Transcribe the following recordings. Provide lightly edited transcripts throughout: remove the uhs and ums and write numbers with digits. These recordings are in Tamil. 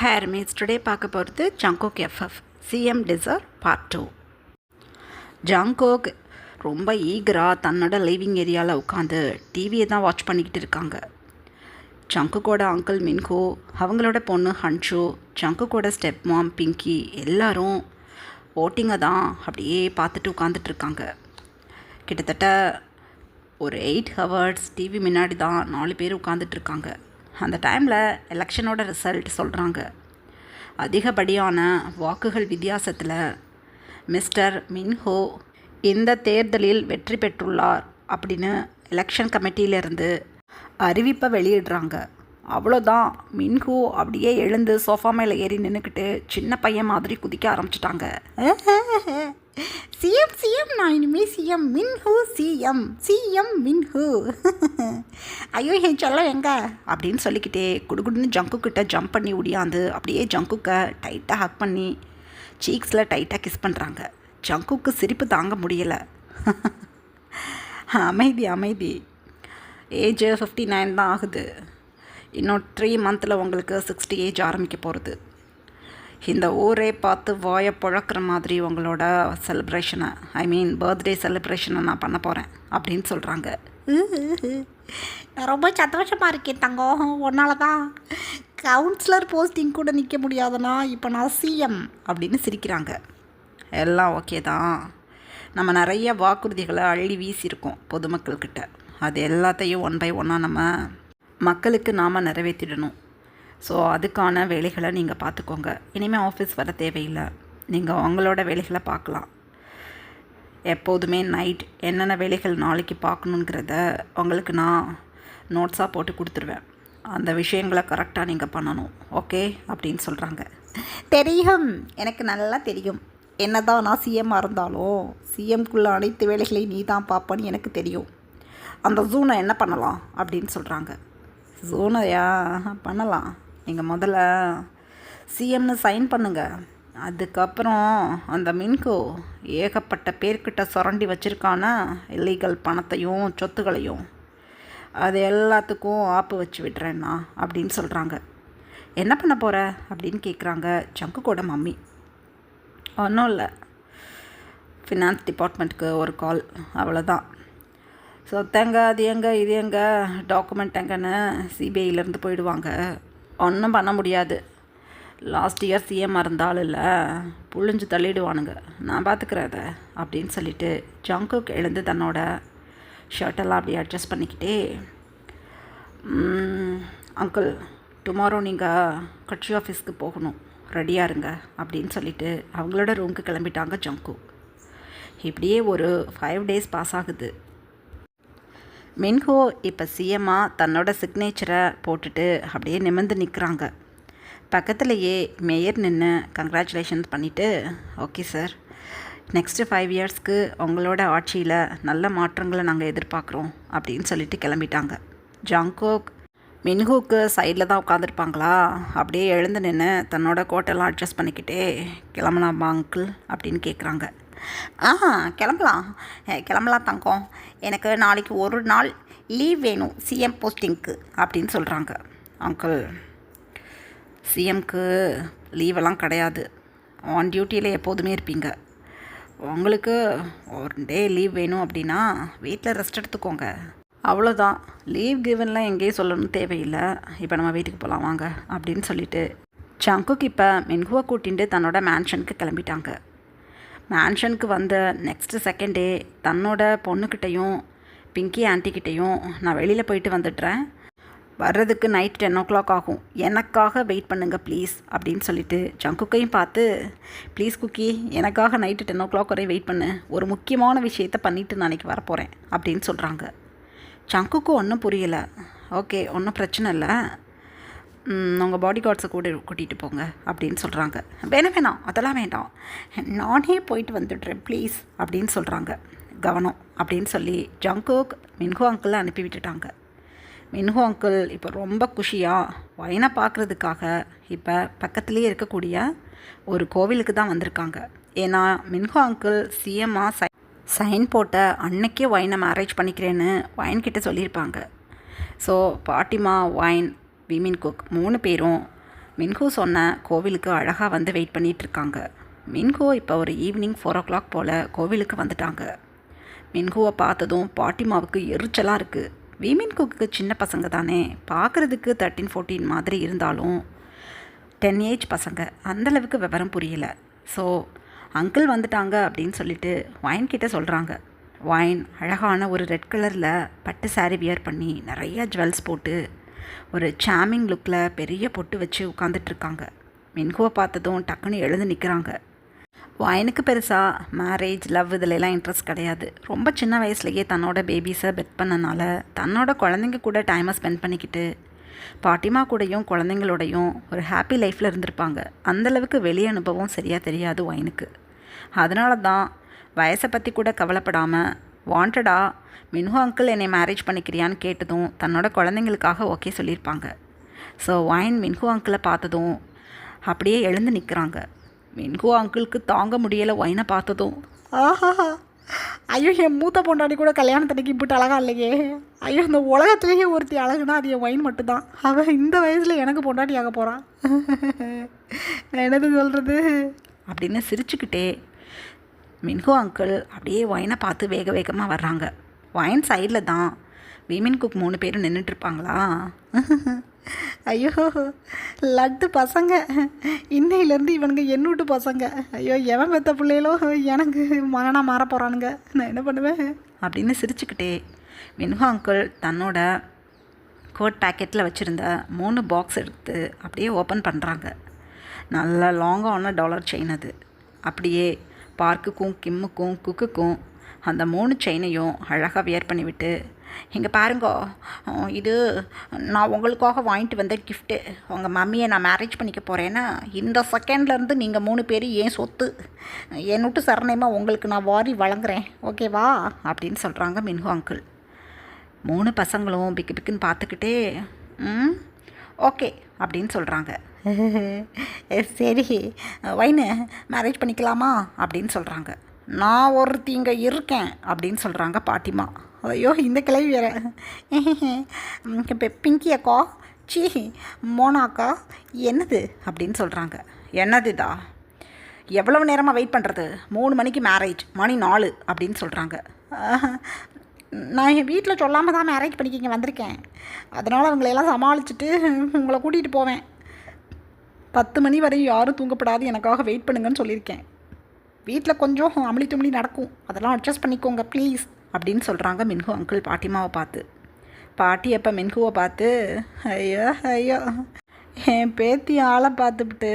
ஹேர் மீட்ஸ் டுடே பார்க்க போகிறது ஜங்கோக் எஃப்எஃப் சிஎம் டிசர் பார்ட் 2. ஜங்கோக் ரொம்ப ஈகராக தன்னோட லிவிங் ஏரியாவில் உட்காந்து டிவியை தான் வாட்ச் பண்ணிக்கிட்டு இருக்காங்க. ஜங்கோக்கோட அங்கிள் மின்ஹோ, அவங்களோட பொண்ணு ஹன்ஷோ, ஜங்கோக்கோட ஸ்டெப் மாம் பிங்கி எல்லாரும் ஓட்டிங்கை தான் அப்படியே பார்த்துட்டு உட்காந்துட்ருக்காங்க. கிட்டத்தட்ட ஒரு 8 hours டிவி முன்னாடி தான் 4 பேர் உட்காந்துட்ருக்காங்க. அந்த டைமில் எலெக்ஷனோட ரிசல்ட் சொல்கிறாங்க. அதிகப்படியான வாக்குகள் வித்தியாசத்தில் மிஸ்டர் மின்ஹோ இந்த தேர்தலில் வெற்றி பெற்றுள்ளார் அப்படின்னு எலெக்ஷன் கமிட்டியிலேருந்து அறிவிப்பை வெளியிடுறாங்க. அவ்வளோதான், மின்ஹோ அப்படியே எழுந்து சோஃபா மேலே ஏறி நின்றுக்கிட்டு சின்ன பையன் மாதிரி குதிக்க ஆரம்பிச்சிட்டாங்க. சிஎம் சிஎம், நான் இனிமேல் சிஎம் மின்ஹூ, சிஎம் சிஎம் மின்ஹூ. ஐயோ என் சொல்ல எங்க அப்படின்னு சொல்லிக்கிட்டே குடுகுடுன்னு ஜங்குக்கிட்ட ஜம்ப் பண்ணி ஓடியாந்து அப்படியே ஜங்குக்கை டைட்டாக ஹக் பண்ணி சீக்ஸில் டைட்டாக கிஸ் பண்ணுறாங்க. ஜங்குக்கு சிரிப்பு தாங்க முடியலை. அமைதி அமைதி, ஏஜ் 59 தான் ஆகுது. இன்னும் 3 months உங்களுக்கு 60 ஏஜ் ஆரம்பிக்க போகிறது. இந்த ஊரே பார்த்து வாயை பழக்கிற மாதிரி உங்களோட செலிப்ரேஷனை, பர்த்டே செலிப்ரேஷனை நான் பண்ண போகிறேன் அப்படின்னு சொல்கிறாங்க. நான் ரொம்ப சந்தோஷமாக இருக்கேன் தங்கம், ஒன்னால தான் கவுன்சிலர் போஸ்டிங் கூட நிற்க முடியாதுன்னா இப்போ நான் சிஎம் அப்படின்னு சிரிக்கிறாங்க. எல்லாம் ஓகே தான், நம்ம நிறைய வாக்குறுதிகளை அள்ளி வீசியிருக்கோம் பொதுமக்கள்கிட்ட. அது எல்லாத்தையும் 1 by 1 நம்ம மக்களுக்கு நாம் நிறைவேற்றிடணும். ஸோ அதுக்கான வேலைகளை நீங்கள் பார்த்துக்கோங்க. இனிமேல் ஆஃபீஸ் வர தேவையில்லை, நீங்கள் உங்களோட வேலைகளை பார்க்கலாம். எப்போதுமே நைட் என்னென்ன வேலைகள் நாளைக்கு பார்க்கணுங்கிறத உங்களுக்கு நான் நோட்ஸாக போட்டு கொடுத்துருவேன். அந்த விஷயங்களை கரெக்டாக நீங்கள் பண்ணணும், ஓகே அப்படின்னு சொல்கிறாங்க. தெரியும், எனக்கு நல்லா தெரியும். என்ன தான் நான் சிஎம்மாக இருந்தாலும் சிஎம்குள்ளே அனைத்து வேலைகளையும் நீ தான் பார்ப்பேன்னு எனக்கு தெரியும். அந்த ஜூனை என்ன பண்ணலாம் அப்படின்னு சொல்கிறாங்க. ஜூனையா பண்ணலாம், நீங்கள் முதல்ல சிஎம்னு சைன் பண்ணுங்கள். அதுக்கப்புறம் அந்த மின்கோ ஏகப்பட்ட பேர்கிட்ட சுரண்டி வச்சுருக்கான இல்லீகல் பணத்தையும் சொத்துக்களையும் அது எல்லாத்துக்கும் ஆப்பு வச்சு விடுறேன்னா அப்படின்னு சொல்கிறாங்க. என்ன பண்ண போகிற அப்படின்னு கேட்குறாங்க ஜங்குக்கோட மம்மி. ஒன்றும் இல்லை, ஃபினான்ஸ் டிபார்ட்மெண்ட்டுக்கு ஒரு கால், அவ்வளோதான். சொத்தங்க அது எங்கே இது எங்கே டாக்குமெண்ட் எங்கன்னு சிபிஐலேருந்து போயிடுவாங்க. ஒன்றும் பண்ண முடியாது. லாஸ்ட் இயர் சிஎம்மாக இருந்தாலும் இல்லை, புழிஞ்சு தள்ளிடுவானுங்க, நான் பார்த்துக்கிறேன் அதை அப்படின்னு சொல்லிட்டு ஜங்குக் எழுந்து தன்னோட ஷர்ட்டெல்லாம் அப்படியே அட்ஜஸ்ட் பண்ணிக்கிட்டே, அங்கிள் டுமாரோ நீங்கள் கட்சி ஆஃபீஸ்க்கு போகணும், ரெடியாக இருங்க அப்படின்னு சொல்லிவிட்டு அவங்களோட ரூமுக்கு கிளம்பிட்டாங்க ஜங்குக். இப்படியே ஒரு 5 days பாஸ் ஆகுது. மின்ஹோ இப்போ சிஎம்மாக தன்னோட சிக்னேச்சரை போட்டுட்டு அப்படியே நிமிர்ந்து நிற்கிறாங்க. பக்கத்துலேயே மேயர் நின்று கங்க்ராச்சுலேஷன்ஸ் பண்ணிவிட்டு, ஓகே சார், நெக்ஸ்ட்டு 5 yearsக்கு உங்களோட ஆட்சியில் நல்ல மாற்றங்களை நாங்கள் எதிர்பார்க்குறோம் அப்படின்னு சொல்லிட்டு கிளம்பிட்டாங்க. ஜங்கோக் மின்ஹூக்கு சைடில் தான் உட்காந்துருப்பாங்களா, அப்படியே எழுந்து நின்று தன்னோட கோட்டெல்லாம் அட்ஜஸ்ட் பண்ணிக்கிட்டே, கிளம்பலாமா அங்கிள் அப்படின்னு கேட்குறாங்க. கிளம்பலாம் தங்கம், எனக்கு நாளைக்கு ஒரு நாள் லீவ் வேணும் சிஎம் போஸ்டிங்க்கு அப்படின்னு சொல்கிறாங்க. அங்கிள், சிஎம்க்கு லீவெல்லாம் கிடையாது, ஆன் டியூட்டியில் எப்போதுமே இருப்பீங்க. உங்களுக்கு ஒரு டே லீவ் வேணும் அப்படின்னா வீட்டில் ரெஸ்ட் எடுத்துக்கோங்க, அவ்வளோதான். லீவ் கிவன்லாம் எங்கேயும் சொல்லணும்னு தேவையில்லை. இப்போ நம்ம வீட்டுக்கு போகலாம் வாங்க அப்படின்னு சொல்லிட்டு ஜங்குக் இப்போ மின்ஹுவை கூட்டிகிட்டு தன்னோட மேன்ஷனுக்கு கிளம்பிட்டாங்க. மேன்ஷனுக்கு வந்த நெக்ஸ்ட்டு செகண்டே தன்னோட பொண்ணுக்கிட்டையும் பிங்கி ஆன்ட்டிக்கிட்டையும், நான் வெளியில் போயிட்டு வந்துடுறேன், வர்றதுக்கு நைட் 10 o'clock ஆகும், எனக்காக வெயிட் பண்ணுங்கள் ப்ளீஸ் அப்படின்னு சொல்லிட்டு ஜங்குக்கையும் பார்த்து, ப்ளீஸ் குக்கி எனக்காக நைட்டு 10 o'clock வரை வெயிட் பண்ணு, ஒரு முக்கியமான விஷயத்தை பண்ணிவிட்டு நாளைக்கு வரப்போகிறேன் அப்படின்னு சொல்கிறாங்க. ஜங்குக்கு ஒன்றும் புரியலை. ஓகே, ஒன்றும் பிரச்சனை இல்லை, உங்கள் பாடி கார்ட்ஸை கூட்டிகிட்டு போங்க அப்படின்னு சொல்கிறாங்க. வேணாம் அதெல்லாம் வேண்டாம், நானே போயிட்டு வந்துடுறேன் ப்ளீஸ் அப்படின்னு சொல்கிறாங்க. கவனம் அப்படின்னு சொல்லி ஜங்குக் மின்ஹோ அங்கிளை அனுப்பி விட்டுட்டாங்க. மின்ஹோ அங்கிள் இப்போ ரொம்ப குஷியாக வைனை பார்க்குறதுக்காக இப்போ பக்கத்துலேயே இருக்கக்கூடிய ஒரு கோவிலுக்கு தான் வந்திருக்காங்க. ஏன்னா மின்ஹோ அங்கிள் சிஎம்மாக சைன் போட்ட அன்னைக்கே வைனை மேரேஜ் பண்ணிக்கிறேன்னு வைன்கிட்ட சொல்லியிருப்பாங்க. ஸோ பாட்டிமா, வைன், விமின் குக் 3 பேரும் மின்ஹூ சொன்ன கோவிலுக்கு அழகாக வந்து வெயிட் பண்ணிகிட்ருக்காங்க. மின்ஹூ இப்போ ஒரு ஈவினிங் 4 o'clock போல் கோவிலுக்கு வந்துட்டாங்க. மின்ஹூவை பார்த்ததும் பாட்டிமாவுக்கு எரிச்சலாக இருக்குது. வீமின் குக்கு சின்ன பசங்க தானே, பார்க்குறதுக்கு 13-14 மாதிரி இருந்தாலும் 10 ஏஜ் பசங்க, அந்தளவுக்கு விவரம் புரியலை. ஸோ அங்கிள் வந்துட்டாங்க அப்படின்னு சொல்லிட்டு வைன் கிட்ட சொல்கிறாங்க. வைன் அழகான ஒரு ரெட் கலரில் பட்டு சாரீ வியர் பண்ணி நிறைய ஜுவல்ஸ் போட்டு ஒரு சாமிங் லுக்கில் பெரிய பொட்டு வச்சு உட்காந்துட்ருக்காங்க. மின்ஹூவை பார்த்ததும் டக்குன்னு எழுந்து நிற்கிறாங்க. வைனுக்கு பெருசாக மேரேஜ் லவ் இதிலெல்லாம் இன்ட்ரெஸ்ட் கிடையாது. ரொம்ப சின்ன வயசுலேயே தன்னோட பேபிஸை பெட் பண்ணனால தன்னோட குழந்தைங்க கூட டைமை ஸ்பெண்ட் பண்ணிக்கிட்டு பாட்டிமா கூடயும் குழந்தைங்களோடையும் ஒரு ஹாப்பி லைஃப்பில் இருந்திருப்பாங்க. அந்தளவுக்கு வெளி அனுபவம் சரியாக தெரியாது வைனுக்கு. அதனால தான் வயசை பற்றி கூட கவலைப்படாமல் வாண்டடாக மின்ஹூ அங்கிள் என்னை மேரேஜ் பண்ணிக்கிறியான்னு கேட்டதும் தன்னோட குழந்தைங்களுக்காக ஓகே சொல்லியிருப்பாங்க. ஸோ வைன் மின்ஹூ அங்கிளை பார்த்ததும் அப்படியே எழுந்து நிற்கிறாங்க. மின்ஹூ அங்கிளுக்கு தாங்க முடியலை வைனை பார்த்ததும். ஆஹா, ஐயோ என் மூத்த பொண்டாடி கூட கல்யாணத்தன்னைக்கு இப்படி அழகா இல்லையே. ஐயோ இந்த உலகத்துலேயே ஒருத்தி அழகுனா அது என் வைன் மட்டும்தான். அவள் இந்த வயசில் எனக்கு பொண்டாட்டி ஆக போகிறான். நான் என்னது சொல்கிறது அப்படின்னு சிரிச்சுக்கிட்டே மின்ஹூ அங்கிள் அப்படியே வைனை பார்த்து வேக வேகமாக வர்றாங்க. வைன் சைடில் தான் வீமின் குக் 3 பேரும் நின்றுட்டுருப்பாங்களா. ஐயோ லட்டு பசங்க, இன்னையிலேருந்து இவனுங்க என்னூட்டு பசங்க. ஐயோ எவன் பெற்ற பிள்ளைகளோ எனக்கு மகனாக மாற போகிறானுங்க, நான் என்ன பண்ணுவேன் அப்படின்னு சிரிச்சுக்கிட்டே மின்ஹூ அங்கிள் தன்னோட கோட் பேக்கெட்டில் வச்சுருந்த 3 பாக்ஸ் எடுத்து அப்படியே ஓப்பன் பண்ணுறாங்க. நல்ல லாங்கான டாலர் செயின் அது. அப்படியே பார்க்குக்கும் கிம்முக்கும் குக்குக்கும் அந்த 3 செயினையும் அழகாக வியர் பண்ணிவிட்டு, இங்கே பாருங்கோ, இது நான் உங்களுக்காக வாங்கிட்டு வந்த கிஃப்ட்டு. உங்கள் மம்மியை நான் மேரேஜ் பண்ணிக்க போகிறேன்னா இந்த செகண்ட்லேருந்து நீங்கள் 3 பேர் ஏன் சொத்து, என்னுட்டு சரணயமாக உங்களுக்கு நான் வாரி வழங்குறேன், ஓகேவா அப்படின்னு சொல்கிறாங்க மின்ஹூ அங்கிள். 3 பசங்களும் பிக்கு பிக்குன்னு பார்த்துக்கிட்டே ஓகே அப்படின்னு சொல்கிறாங்க. சரி வைனு மேரேஜ் பண்ணிக்கலாமா அப்படின்னு சொல்கிறாங்க. நான் ஒருத்தி இங்கே இருக்கேன் அப்படின்னு சொல்கிறாங்க பாட்டிமா. ஐயோ இந்த கிளவி வேற. இப்போ பிங்கி அக்கா, சீ மோனா அக்கா, என்னது அப்படின்னு சொல்கிறாங்க. என்னதுதா, எவ்வளவு நேரமாக வெயிட் பண்ணுறது, 3 மணிக்கு மேரேஜ், மணி 4 அப்படின்னு சொல்கிறாங்க. நான் என் வீட்டில் சொல்லாமல் தான் மேரேஜ் பண்ணிக்க இங்கே வந்திருக்கேன். அதனால் அவங்களையெல்லாம் சமாளிச்சுட்டு உங்களை கூட்டிகிட்டு போவேன். 10 மணி வரையும் யாரும் தூங்கப்படாது எனக்காக வெயிட் பண்ணுங்கன்னு சொல்லியிருக்கேன். வீட்டில் கொஞ்சம் அமளி துமளி நடக்கும், அதெல்லாம் அட்ஜஸ்ட் பண்ணிக்கோங்க ப்ளீஸ் அப்படின்னு சொல்கிறாங்க மின்ஹூ அங்கிள் பாட்டிமாவை பார்த்து. பாட்டி அப்போ மின்ஹூவை பார்த்து, ஐயோ ஐயோ என் பேத்தி ஆளை பார்த்துக்கிட்டு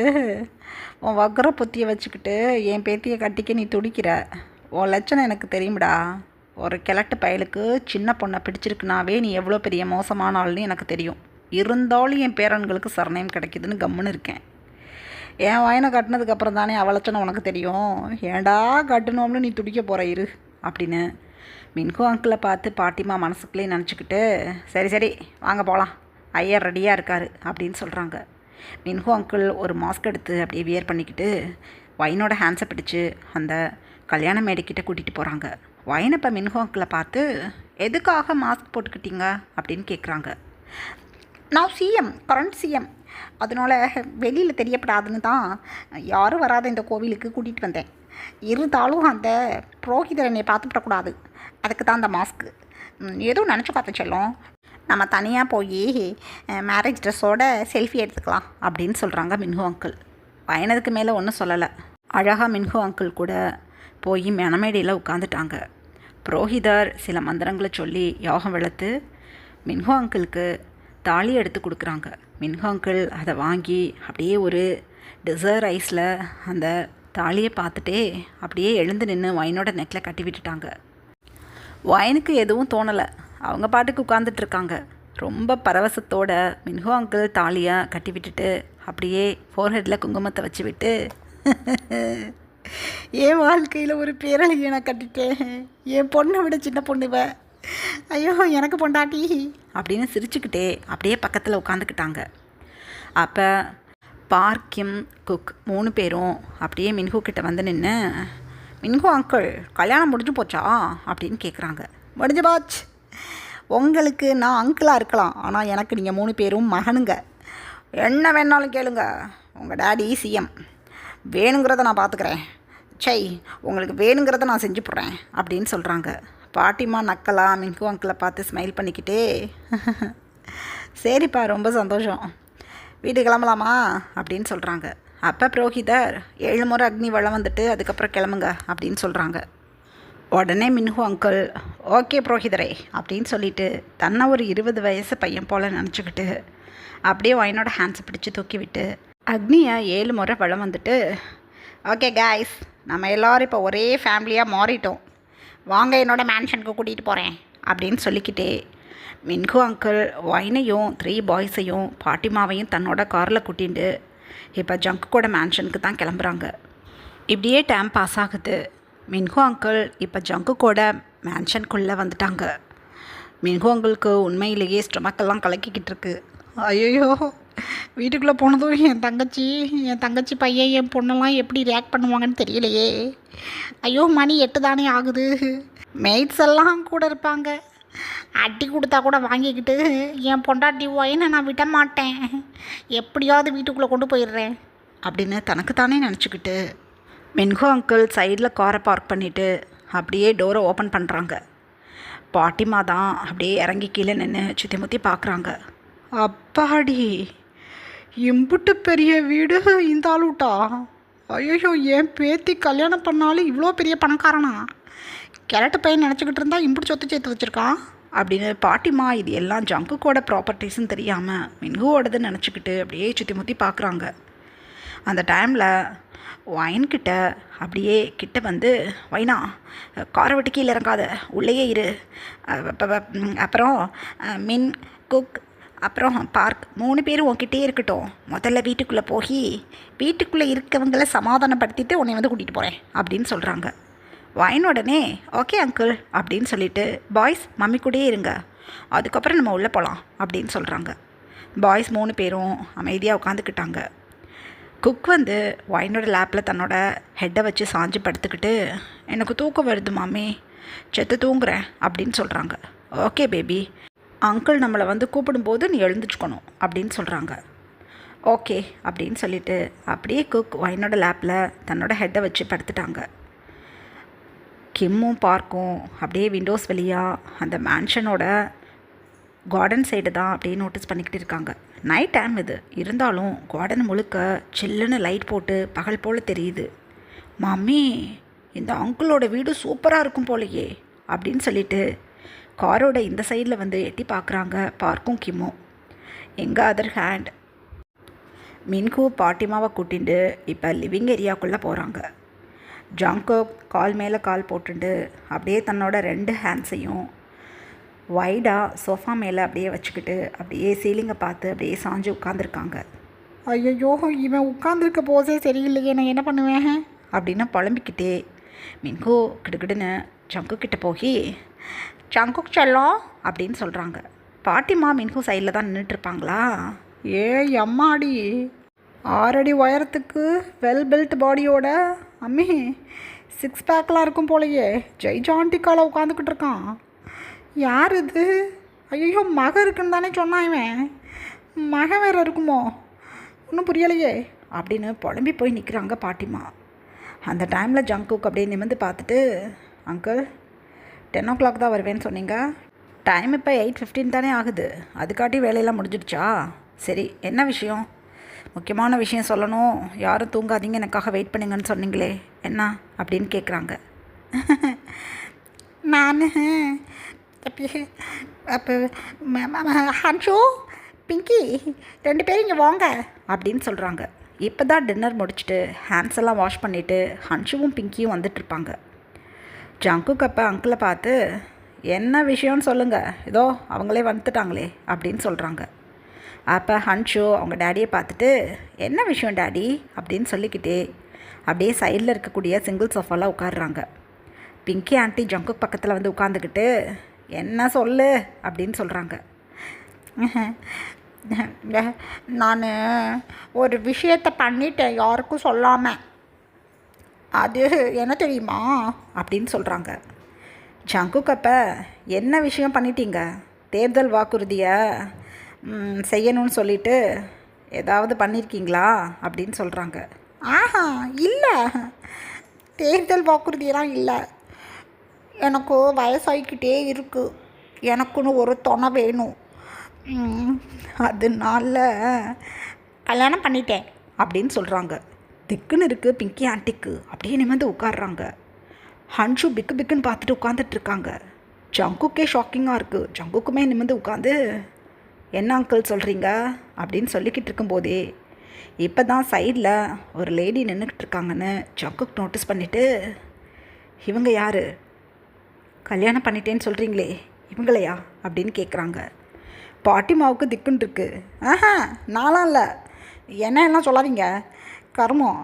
உன் வக்கர பொத்தியை வச்சுக்கிட்டு என் பேத்தியை கட்டிக்க நீ துடிக்கிற, உன் லட்சணம் எனக்கு தெரியும்டா. ஒரு கிழட்டு பயலுக்கு சின்ன பொண்ணை பிடிச்சிருக்குனாவே நீ எவ்வளோ பெரிய மோசமான ஆள்னு எனக்கு தெரியும். இருந்தாலும் என் பேரன்களுக்கு சரணயம் கிடைக்குதுன்னு கம்முன்னு இருக்கேன். என் வாயினை கட்டினதுக்கப்புறம் தானே அவலட்சணம் உனக்கு தெரியும். ஏண்டா கட்டணும்னு நீ துடிக்க போகிற இரு அப்படின்னு மின்ஹூ அங்கிளை பார்த்து பாட்டிமா மனசுக்குள்ளே நினச்சிக்கிட்டு, சரி சரி வாங்க போகலாம், ஐயர் ரெடியாக இருக்கார் அப்படின்னு சொல்கிறாங்க. மின்ஹூ அங்கிள் ஒரு மாஸ்க் எடுத்து அப்படியே வியர் பண்ணிக்கிட்டு வைனோட ஹேண்ட்ஸை பிடிச்சி அந்த கல்யாண மேடைக்கிட்ட கூட்டிகிட்டு போகிறாங்க. வைன் இப்போ மின்ஹூ அங்கிளை பார்த்து, எதுக்காக மாஸ்க் போட்டுக்கிட்டீங்க அப்படின்னு கேட்குறாங்க. நான் சிஎம், கரண்ட் சிஎம், அதனால் வெளியில் தெரியப்படாதுன்னு தான் யாரும் வராத இந்த கோவிலுக்கு கூட்டிகிட்டு வந்தேன். இருந்தாலும் அந்த புரோகிதர் என்னை பார்த்துவிடக்கூடாது, அதுக்கு தான் அந்த மாஸ்க்கு. எதுவும் நினச்சி பார்த்து செல்லும், நம்ம தனியாக போய் மேரேஜ் ட்ரெஸ்ஸோட செல்ஃபி எடுத்துக்கலாம் அப்படின்னு சொல்கிறாங்க மின்ஹூ அங்கிள். வயனதுக்கு மேலே ஒன்றும் சொல்லலை. அழகாக மின்ஹூ அங்கிள் கூட போய் மணமேடையில் உட்காந்துட்டாங்க. புரோகிதர் சில மந்திரங்களை சொல்லி யோகம் வளர்த்து மின்ஹூ அங்கிளுக்கு தாலி எடுத்து கொடுக்குறாங்க. மின்ஹூ அங்கிள் அதை வாங்கி அப்படியே ஒரு டிசர் ஐஸில் அந்த தாலியை பார்த்துட்டே அப்படியே எழுந்து நின்று வைனோட நெக்கில் கட்டி விட்டுட்டாங்க. வைனுக்கு எதுவும் தோணலை, அவங்க பாட்டுக்கு உட்காந்துட்ருக்காங்க. ரொம்ப பரவசத்தோட மின்ஹூ அங்கிள் தாலியை கட்டி விட்டுட்டு அப்படியே ஃபோர்ஹெட்டில் குங்குமத்தை வச்சு விட்டு, என் வாழ்க்கையில் ஒரு பேரழியை நான் கட்டிட்டேன், என் பொண்ணை விட சின்ன பொண்ணுவ, ஐயோ எனக்கு பொண்டாட்டி அப்படின்னு சிரிச்சுக்கிட்டே அப்படியே பக்கத்தில் உட்காந்துக்கிட்டாங்க. அப்போ பார்க்கிம் குக் 3 பேரும் அப்படியே மின்ஹூ கிட்ட வந்து நின்று, மின்ஹூ அங்கிள் கல்யாணம் முடிஞ்சு போச்சா அப்படின்னு கேட்குறாங்க. முடிஞ்சு போச்சு, உங்களுக்கு நான் அங்கிளாக இருக்கலாம், ஆனால் எனக்கு நீங்கள் 3 பேரும் மகனுங்க. என்ன வேணாலும் கேளுங்க, உங்கள் டேடி சிஎம், வேணுங்கிறத நான் பார்த்துக்கிறேன். சை, உங்களுக்கு வேணுங்கிறத நான் செஞ்சு போடுறேன் அப்படின்னு சொல்கிறாங்க. பாட்டிமா நக்கலா மின்கு அங்கிளை பார்த்து ஸ்மைல் பண்ணிக்கிட்டே சரிப்பா, ரொம்ப சந்தோஷம், வீட்டுக்கு கிளம்பலாமா அப்படின்னு சொல்கிறாங்க. அப்போ புரோஹிதர் 7 முறை அக்னி வளம் வந்துட்டு அதுக்கப்புறம் கிளம்புங்க அப்படின்னு சொல்கிறாங்க. உடனே மின்ஹு அங்கிள் ஓகே புரோஹிதரே அப்படின்னு சொல்லிட்டு தன்னை ஒரு 20 வயசு பையன் போல் நினச்சிக்கிட்டு அப்படியே ஒயினோட ஹேண்ட்ஸை பிடிச்சி தூக்கி விட்டு அக்னியை 7 முறை வளம் வந்துட்டு ஓகே காய்ஸ், நம்ம எல்லோரும் இப்போ ஒரே ஃபேமிலியாக மாறிட்டோம், வாங்க என்னோடய மேன்ஷனுக்கு கூட்டிகிட்டு போகிறேன் அப்படின்னு சொல்லிக்கிட்டே மின்கு அங்கிள் ஒயினையும் 3 பாய்ஸையும் பாட்டிமாவையும் தன்னோட காரில் கூட்டிகிட்டு இப்போ ஜங்குக்கோட மேன்ஷனுக்கு தான் கிளம்புறாங்க. இப்படியே டைம் பாஸ் ஆகுது. மின்கு அங்கிள் இப்போ ஜங்குக்கோட மேன்ஷனுக்குள்ளே வந்துட்டாங்க. மின்கு அங்கிளுக்கு உண்மையிலேயே ஸ்டொமக்கெல்லாம் கலக்கிக்கிட்டு இருக்கு. ஐயோ, வீட்டுக்குள்ளே போனதும் என் தங்கச்சி பையன் என் பொண்ணெல்லாம் எப்படி ரியாக்ட் பண்ணுவாங்கன்னு தெரியலையே. ஐயோ, மணி 8 தானே ஆகுது. மெய்ட்ஸ் எல்லாம் கூட இருப்பாங்க, அடி கொடுத்தா கூட வாங்கிக்கிட்டு என் பொண்டாட்டி ஒயினை நான் விட மாட்டேன், எப்படியாவது வீட்டுக்குள்ளே கொண்டு போயிடுறேன் அப்படின்னு தனக்குத்தானே நினச்சிக்கிட்டு மின்கு அங்கிள் சைடில் காரை பார்க் பண்ணிவிட்டு அப்படியே டோரை ஓப்பன் பண்ணுறாங்க. பாட்டிமா தான் அப்படியே இறங்கி கீழே நின்று சுற்றி முற்றி பார்க்குறாங்க. அப்பாடி, இம்புட்டு பெரிய வீடு இந்த ஆளுட்டா. ஐயோ, என் பேத்தி கல்யாணம் பண்ணாலும் இவ்வளோ பெரிய பணக்காரனா, கிழட்டு பையன் நினச்சிக்கிட்டு இருந்தா இம்புட்டு சொத்து சேர்த்து வச்சுருக்கான் அப்படின்னு பாட்டிமா இது எல்லாம் ஜங்குக்கோட ப்ராப்பர்ட்டிஸ்ன்னு தெரியாமல் மின்குவோடதுன்னு நினச்சிக்கிட்டு அப்படியே சுற்றி முற்றி பார்க்குறாங்க. அந்த டைமில் ஒயின்கிட்ட அப்படியே கிட்ட வந்து வைனா, காரை விட்டு கீழே இறங்காத, உள்ளேயே இரு, அப்புறம் மின் குக் அப்புறம் பார்க் 3 பேரும் உன்கிட்டே இருக்கட்டும், முதல்ல வீட்டுக்குள்ளே போய் வீட்டுக்குள்ளே இருக்கவங்களை சமாதானப்படுத்திட்டு உன்னை வந்து கூட்டிகிட்டு போகிறேன் அப்படின்னு சொல்கிறாங்க. ஒயின் உடனே ஓகே அங்கிள் அப்படின்னு சொல்லிட்டு பாய்ஸ் மம்மி கூடயே இருங்க, அதுக்கப்புறம் நம்ம உள்ளே போகலாம் அப்படின்னு சொல்கிறாங்க. பாய்ஸ் 3 பேரும் அமைதியாக உட்காந்துக்கிட்டாங்க. குக் வந்து ஒயினோட லேப்பில் தன்னோட ஹெட்டை வச்சு சாஞ்சு படுத்துக்கிட்டு எனக்கு தூக்கம் வருது மாமி, செத்து தூங்குறேன் அப்படின்னு சொல்கிறாங்க. ஓகே பேபி, அங்கிள் நம்மளை வந்து கூப்பிடும்போது நீ எழுந்துச்சுக்கணும் அப்படின்னு சொல்கிறாங்க. ஓகே அப்படின்னு சொல்லிவிட்டு அப்படியே குக் ஒயினோட லேப்பில் தன்னோட ஹெட்டை வச்சு படுத்துட்டாங்க. கிம்மும் பார்க்கும் அப்படியே விண்டோஸ் வழியாக அந்த மேன்ஷனோட கார்டன் சைடு தான் அப்படியே நோட்டீஸ் பண்ணிக்கிட்டு இருக்காங்க. நைட் டைம் இது இருந்தாலும் கார்டன் முழுக்க சில்லுன்னு லைட் போட்டு பகல் போல் தெரியுது. மம்மி, இந்த அங்கிளோட வீடு சூப்பராக இருக்கும் போலையே அப்படின்னு சொல்லிட்டு காரோட இந்த சைடில் வந்து எட்டி பார்க்குறாங்க பார்க்கும் கிம்மும். எங்கள் அதர் ஹேண்ட் மின்கு பாட்டிமாவை கூட்டிட்டு இப்போ லிவிங் ஏரியாவுக்குள்ளே போகிறாங்க. ஜாங்கோ கால் மேலே கால் போட்டுட்டு அப்படியே தன்னோட 2 ஹேண்ட்ஸையும் வைடாக சோஃபா மேலே அப்படியே வச்சுக்கிட்டு அப்படியே சீலிங்கை பார்த்து அப்படியே சாஞ்சு உட்காந்துருக்காங்க. ஐயோ, இவன் உட்காந்துருக்க போதே சரியில்லையே, நான் என்ன பண்ணுவேன் அப்படின்னு புலம்பிக்கிட்டே மின்கு கிடுக்கிடுன்னு ஜங்கு கிட்ட போய் ஜங்குக் செல்லம் அப்படின்னு சொல்கிறாங்க. பாட்டிமா மின்கு சைடில் தான் நின்றுட்டுருப்பாங்களா. அம்மாடி, 6 அடி உயரத்துக்கு வெல் பில்ட் பாடியோட அம்மி 6 பேக்கெலாம் இருக்கும் போலையே, ஜெய்ஜாண்டிக்கால உட்காந்துக்கிட்டு இருக்கான். யார் இது? ஐயோ, மகன் இருக்குன்னு தானே சொன்னான் இவன், மகன் வேறு இருக்குமோ, ஒன்றும் புரியலையே அப்படின்னு புலம்பி போய் நிற்கிறாங்க பாட்டிமா. அந்த டைமில் ஜங்குக் அப்படியே நிமிர்ந்து பார்த்துட்டு அங்கிள் 10 o'clock தான் வருவேன்னு சொன்னீங்க, டைம் இப்போ 8:15 தானே ஆகுது, அதுக்காட்டி வேலையெல்லாம் முடிஞ்சிடுச்சா? சரி, என்ன விஷயம்? முக்கியமான விஷயம் சொல்லணும், யாரும் தூங்காதீங்க எனக்காக வெயிட் பண்ணுங்கன்னு சொன்னீங்களே, என்ன அப்படின்னு கேட்குறாங்க. நான் அப்போ ஹன்ஷு பிங்கி 2 பேரும் இங்கே வாங்க அப்படின்னு சொல்கிறாங்க. இப்போ தான் டின்னர் முடிச்சுட்டு ஹேண்ட்ஸ் எல்லாம் வாஷ் பண்ணிவிட்டு ஹன்ஷுவும் பிங்கியும் வந்துட்டுருப்பாங்க. ஜங்குக் அப்போ அங்கிளை பார்த்து என்ன விஷயம்னு சொல்லுங்கள், ஏதோ அவங்களே வந்துட்டாங்களே அப்படின்னு சொல்கிறாங்க. அப்போ ஹன்ஷு அவங்க டேடியை பார்த்துட்டு என்ன விஷயம் டேடி அப்படின்னு சொல்லிக்கிட்டே அப்படியே சைடில் இருக்கக்கூடிய சிங்கிள் சோஃபாலாம் உட்காடுறாங்க. பிங்கி ஆண்டி ஜங்குக் பக்கத்தில் வந்து உட்காந்துக்கிட்டு என்ன சொல்லு அப்படின்னு சொல்கிறாங்க. நான் ஒரு விஷயத்தை பண்ணிட்டேன் யாருக்கும் சொல்லாமல், அது என்ன தெரியுமா அப்படின்னு சொல்கிறாங்க. ஜங்குக் அப்போ என்ன விஷயம் பண்ணிட்டீங்க? தேர்தல் வாக்குறுதியை செய்யணும்னு சொல்லிட்டு ஏதாவது பண்ணியிருக்கீங்களா அப்படின்னு சொல்கிறாங்க. ஆஹா, இல்லை, தேர்தல் வாக்குறுதியெல்லாம் இல்லை. எனக்கு வயசாகிக்கிட்டே இருக்குது, எனக்குன்னு ஒரு துணை வேணும், அதனால கல்யாணம் பண்ணிட்டேன் அப்படின்னு சொல்கிறாங்க. திக்குன்னு இருக்குது பிங்கி ஆண்டிக்கு. அப்படியே நிமிர்ந்து உட்காடுறாங்க. ஹன்ஷு பிக்கு பிக்குன்னு பார்த்துட்டு உட்காந்துட்ருக்காங்க. ஜங்குக்கே ஷாக்கிங்காக இருக்குது. ஜங்குக்குமே நிமிர்ந்து உட்காந்து என்ன அங்கிள் சொல்கிறீங்க அப்படின்னு சொல்லிக்கிட்டு இருக்கும்போதே இப்போ தான் சைடில் ஒரு லேடி நின்றுக்கிட்டு இருக்காங்கன்னு ஜங்குக் நோட்டீஸ் பண்ணிவிட்டு, இவங்க யார், கல்யாணம் பண்ணிட்டேன்னு சொல்கிறீங்களே இவங்களையா அப்படின்னு கேட்குறாங்க. பாட்டிமாவுக்கு திக்குன்னு இருக்கு. ஆஹா, நானும் இல்லை, என்ன எல்லாம் சொல்லாதீங்க, கருமம்,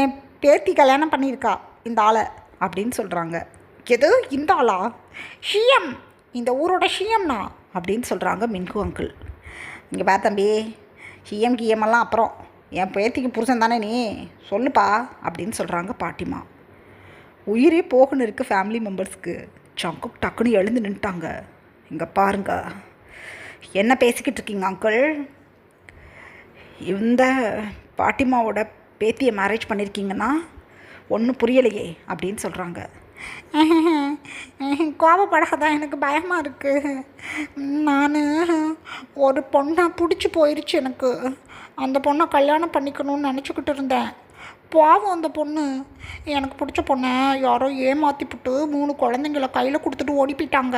என் பேத்தி கல்யாணம் பண்ணியிருக்கா இந்த ஆளை அப்படின்னு சொல்கிறாங்க. எது இந்த ஆளா? ஷிஎம், இந்த ஊரோட ஷிஎம்னா அப்படின்னு சொல்கிறாங்க மின்கு அங்கிள். இங்கே பா தம்பி, சிஎம் கிஎம்மெல்லாம் அப்புறம், என் பேத்திக்கு புருஷன் தானே நீ, சொல்லுப்பா அப்படின்னு சொல்கிறாங்க பாட்டிமா. உயிரே போகணும் இருக்குது ஃபேமிலி மெம்பர்ஸ்க்கு. ஜங்குக் டக்குன்னு எழுந்து நின்ட்டாங்க. இங்கே பாருங்க, என்ன பேசிக்கிட்டு இருக்கீங்க அங்கிள், இந்த பாட்டிமாவோட பேத்தியை மேரேஜ் பண்ணியிருக்கீங்கன்னா ஒன்றும் புரியலையே அப்படின்னு சொல்கிறாங்க. கோபப்படாதான், எனக்கு பயமாக இருக்குது. நான் ஒரு பொண்ணை பிடிச்சி போயிடுச்சு எனக்கு. அந்த பொண்ணை கல்யாணம் பண்ணிக்கணும்னு நினச்சிக்கிட்டு இருந்தேன். பாவம் அந்த பொண்ணு, எனக்கு பிடிச்ச பொண்ணை யாரோ ஏமாற்றிப்புட்டு 3 குழந்தைங்கள கையில் கொடுத்துட்டு ஓடி போயிட்டாங்க.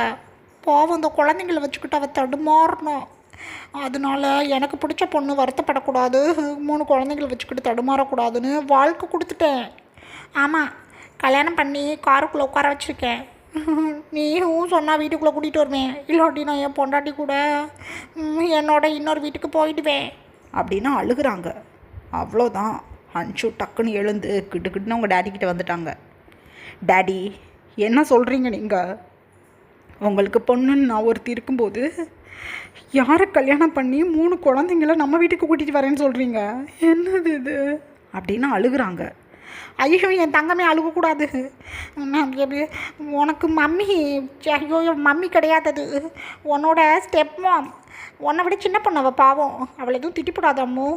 பாவம் அந்த குழந்தைங்கள வச்சுக்கிட்டு அவள் தடுமாறணும். அதனால எனக்கு பிடிச்ச பொண்ணு வருத்தப்படக்கூடாது, 3 குழந்தைங்கள வச்சுக்கிட்டு தடுமாறக்கூடாதுன்னு வாழ்க்கை கொடுத்துட்டேன். ஆமாம், கல்யாணம் பண்ணி காருக்குள்ளே உட்கார வச்சுருக்கேன். நீயும் சொன்னால் வீட்டுக்குள்ளே கூட்டிகிட்டு வருவேன், இல்லாட்டி நான் என் பொண்டாட்டி கூட என்னோட இன்னொரு வீட்டுக்கு போயிடுவேன் அப்படின்னு அழுகுறாங்க. அவ்வளோதான், ஹன்ஷு டக்குன்னு எழுந்து கிட்டுக்கிட்டுன்னு அவங்க டேடிக்கிட்ட வந்துட்டாங்க. டேடி, என்ன சொல்கிறீங்க நீங்கள், உங்களுக்கு பொண்ணுன்னு நான் ஒருத்தி இருக்கும்போது யாரை கல்யாணம் பண்ணி 3 குழந்தைங்கள நம்ம வீட்டுக்கு கூட்டிகிட்டு வரேன்னு சொல்கிறீங்க, என்னது இது அப்படின்னு அழுகுறாங்க. ஐயோ, என் தங்கமே அழுகக்கூடாது, உனக்கு மம்மி, ஐயோ மம்மி கிடையாதது, உன்னோட ஸ்டெப் மாம், உன்னை விட சின்ன பொண்ணு அவள், பாவம், அவளை எதுவும் திட்டிப்படாத அம்மு,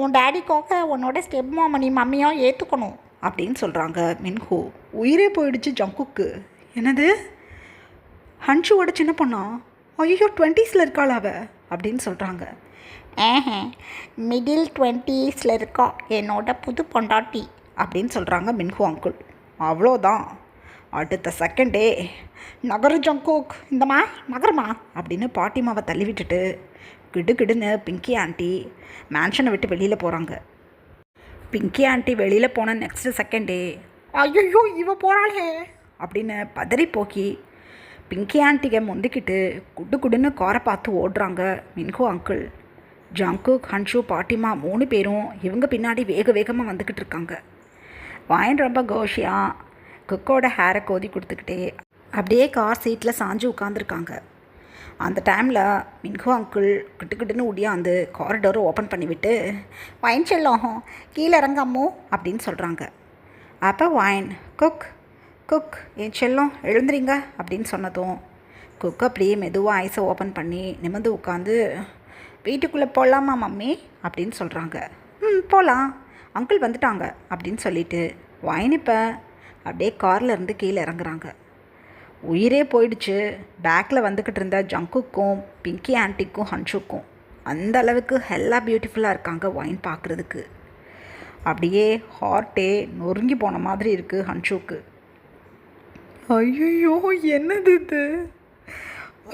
உன் டேடிக்காக உன்னோட ஸ்டெப் மாமை நீ மம்மியாக ஏற்றுக்கணும் அப்படின்னு சொல்கிறாங்க மின்ஹூ. உயிரே போயிடுச்சு ஜங்குக்கு. என்னது, ஹன்ஷுவோட சின்ன பொண்ணா, ஐயோ 20s இருக்காள் அவ அப்படின்னு சொல்கிறாங்க. மிடில் 20s இருக்கா என்னோட புது பொண்டாட்டி அப்படின்னு சொல்கிறாங்க மின்ஹூ அங்குள். அவ்வளோதான், அடுத்த செகண்டே நகரு ஜங்குக், இந்தம்மா நகருமா அப்படின்னு பாட்டிமாவை தள்ளி விட்டுட்டு கிடுகிடுன்னு பிங்கி ஆண்டி மேன்ஷனை விட்டு வெளியில் போகிறாங்க. பிங்கி ஆண்டி வெளியில் போன நெக்ஸ்ட் செகண்டே, ஐயோ இவ போகிறாளே அப்படின்னு பதறி போக்கி பிங்கி ஆண்டிகை முந்திக்கிட்டு குடு குடுன்னு காரை பார்த்து ஓடுறாங்க மின்ஹூ அங்கிள். ஜங்குக், ஹன்ஷு, பாட்டிமா 3 பேரும் இவங்க பின்னாடி வேக வேகமாக வந்துக்கிட்டு இருக்காங்க. வாயின் ரொம்ப கோஷியாக குக்கோட ஹேரை கோதி கொடுத்துக்கிட்டே அப்படியே கார் சீட்டில் சாஞ்சு உட்காந்துருக்காங்க. அந்த டைமில் மின்ஹூ அங்கிள் கிட்டுக்கிட்டுன்னு ஒடியாந்து காரிடோரை ஓப்பன் பண்ணிவிட்டு, வைன் செல்லம் கீழே இறங்காமோ அப்படின்னு சொல்கிறாங்க. அப்போ வைன், குக் குக் என் செல்லம் எழுந்துறீங்க அப்படின்னு சொன்னதும் குக் அப்படியே மெதுவாக ஐஸை ஓப்பன் பண்ணி நிமிர்ந்து உட்காந்து, வீட்டுக்குள்ளே போகலாமா மம்மி அப்படின்னு சொல்கிறாங்க. போகலாம், அங்கிள் வந்துட்டாங்க அப்படின்னு சொல்லிவிட்டு வைன் இப்போ அப்படியே காரில் இருந்து கீழே இறங்குறாங்க. உயிரே போயிடுச்சு. பேக்கில் வந்துக்கிட்டு இருந்த ஜங்குக்கும் பிங்கி ஆண்டிக்கும் ஹன்ஷுக்கும் அந்த அளவுக்கு ஹெல்லா பியூட்டிஃபுல்லாக இருக்காங்க வைன் பார்க்குறதுக்கு. அப்படியே ஹார்ட்டே நொறுங்கி போன மாதிரி இருக்குது ஹன்ஷுக்கு. ஐயோ என்னது இது,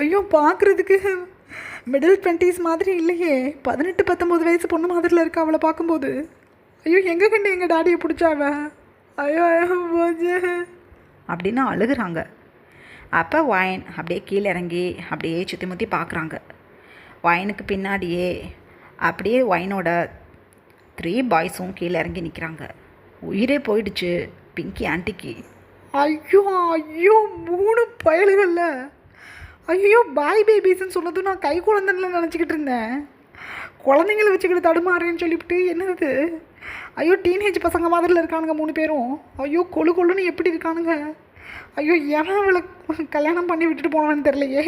ஐயோ பார்க்குறதுக்கு மிடில் 20s மாதிரி இல்லையே, 18-19 வயசு பொண்ணு மாதிரில இருக்கா அவளை பார்க்கும்போது. ஐயோ எங்கே கண்டு எங்கள் டாடியை பிடிச்சாவ, ஐயோ போச்சு அப்படின்னு அழுகுறாங்க. அப்போ வைன் அப்படியே கீழே இறங்கி அப்படியே சுற்றி முற்றி பார்க்குறாங்க. வைனுக்கு பின்னாடியே அப்படியே வைனோட 3 பாய்ஸும் கீழே இறங்கி நிற்கிறாங்க. உயிரே போயிடுச்சு பிங்கி ஆண்டிக்கு. ஐயோ ஐயோ 3 பயல்களில், ஐயோ பாய் பேபிஸ்ன்னு சொன்னதும் நான் கை குழந்தைன்னு நினச்சிக்கிட்டு இருந்தேன். குழந்தைங்கள வச்சுக்கிட்டு தடுமாறேன்னு சொல்லிவிட்டு என்னது, ஐயோ டீனேஜ் பசங்க மாதிரில இருக்கானுங்க 3 பேரும். ஐயோ கொழு கொழுன்னு எப்படி இருக்கானுங்க. ஐயோ ஏன்னா அவளை கல்யாணம் பண்ணி விட்டுட்டு போனவன்னு தெரியலையே.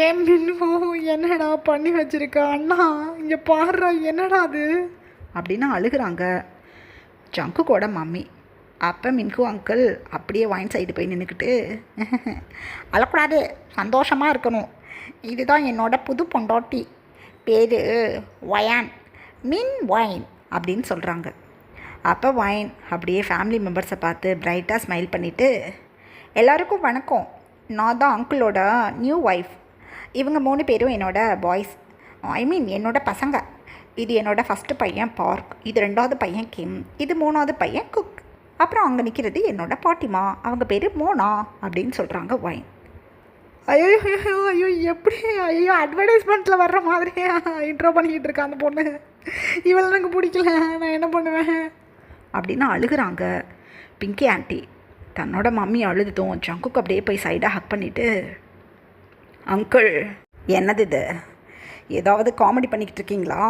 ஏன் மின்னு என்னடா பண்ணி வச்சிருக்க அண்ணா, இங்கே பாடுறா என்னடா அது அப்படின்னு அழுகிறாங்க ஜங்குக்கோட மம்மி. அப்போ மின்கு அங்கிள் அப்படியே வைன் சைடு போய் நின்றுக்கிட்டு, அழக்கூடாது, சந்தோஷமாக இருக்கணும். இதுதான் என்னோட புது பொண்டாட்டி, பேர் வயான், மின் வைன் அப்படின்னு சொல்கிறாங்க. அப்போ வைன் அப்படியே ஃபேமிலி மெம்பர்ஸை பார்த்து பிரைட்டாக ஸ்மைல் பண்ணிவிட்டு, எல்லாருக்கும் வணக்கம், நான் தான் அங்கிளோட நியூ ஒய்ஃப். இவங்க 3 பேரும் என்னோட பாய்ஸ், என்னோட பசங்க. இது என்னோட ஃபஸ்ட்டு பையன் பார்க், இது 2வது பையன் கிம், இது 3வது பையன் குக், அப்புறம் அங்கே நிற்கிறது என்னோட பாட்டிமா, அவங்க பேர் மோனா அப்படின்னு சொல்கிறாங்க வைன். ஐயோ ஐயோ ஐயோ, எப்படி ஐயோ அட்வர்டைஸ்மெண்ட்டில் வர்ற மாதிரி இன்ட்ரோ பண்ணிக்கிட்டு இருக்கா அந்த பொண்ணு. இவளை எனக்கு பிடிக்கல, நான் என்ன பண்ணுவேன் அப்படின்னு அழுகிறாங்க பிங்கி ஆண்டி. தன்னோட மம்மி அழுதும் ஜங்குக்கு அப்படியே போய் சைடாக ஹக் பண்ணிவிட்டு, அங்கிள் என்னது இது, ஏதாவது காமெடி பண்ணிக்கிட்டு இருக்கீங்களா,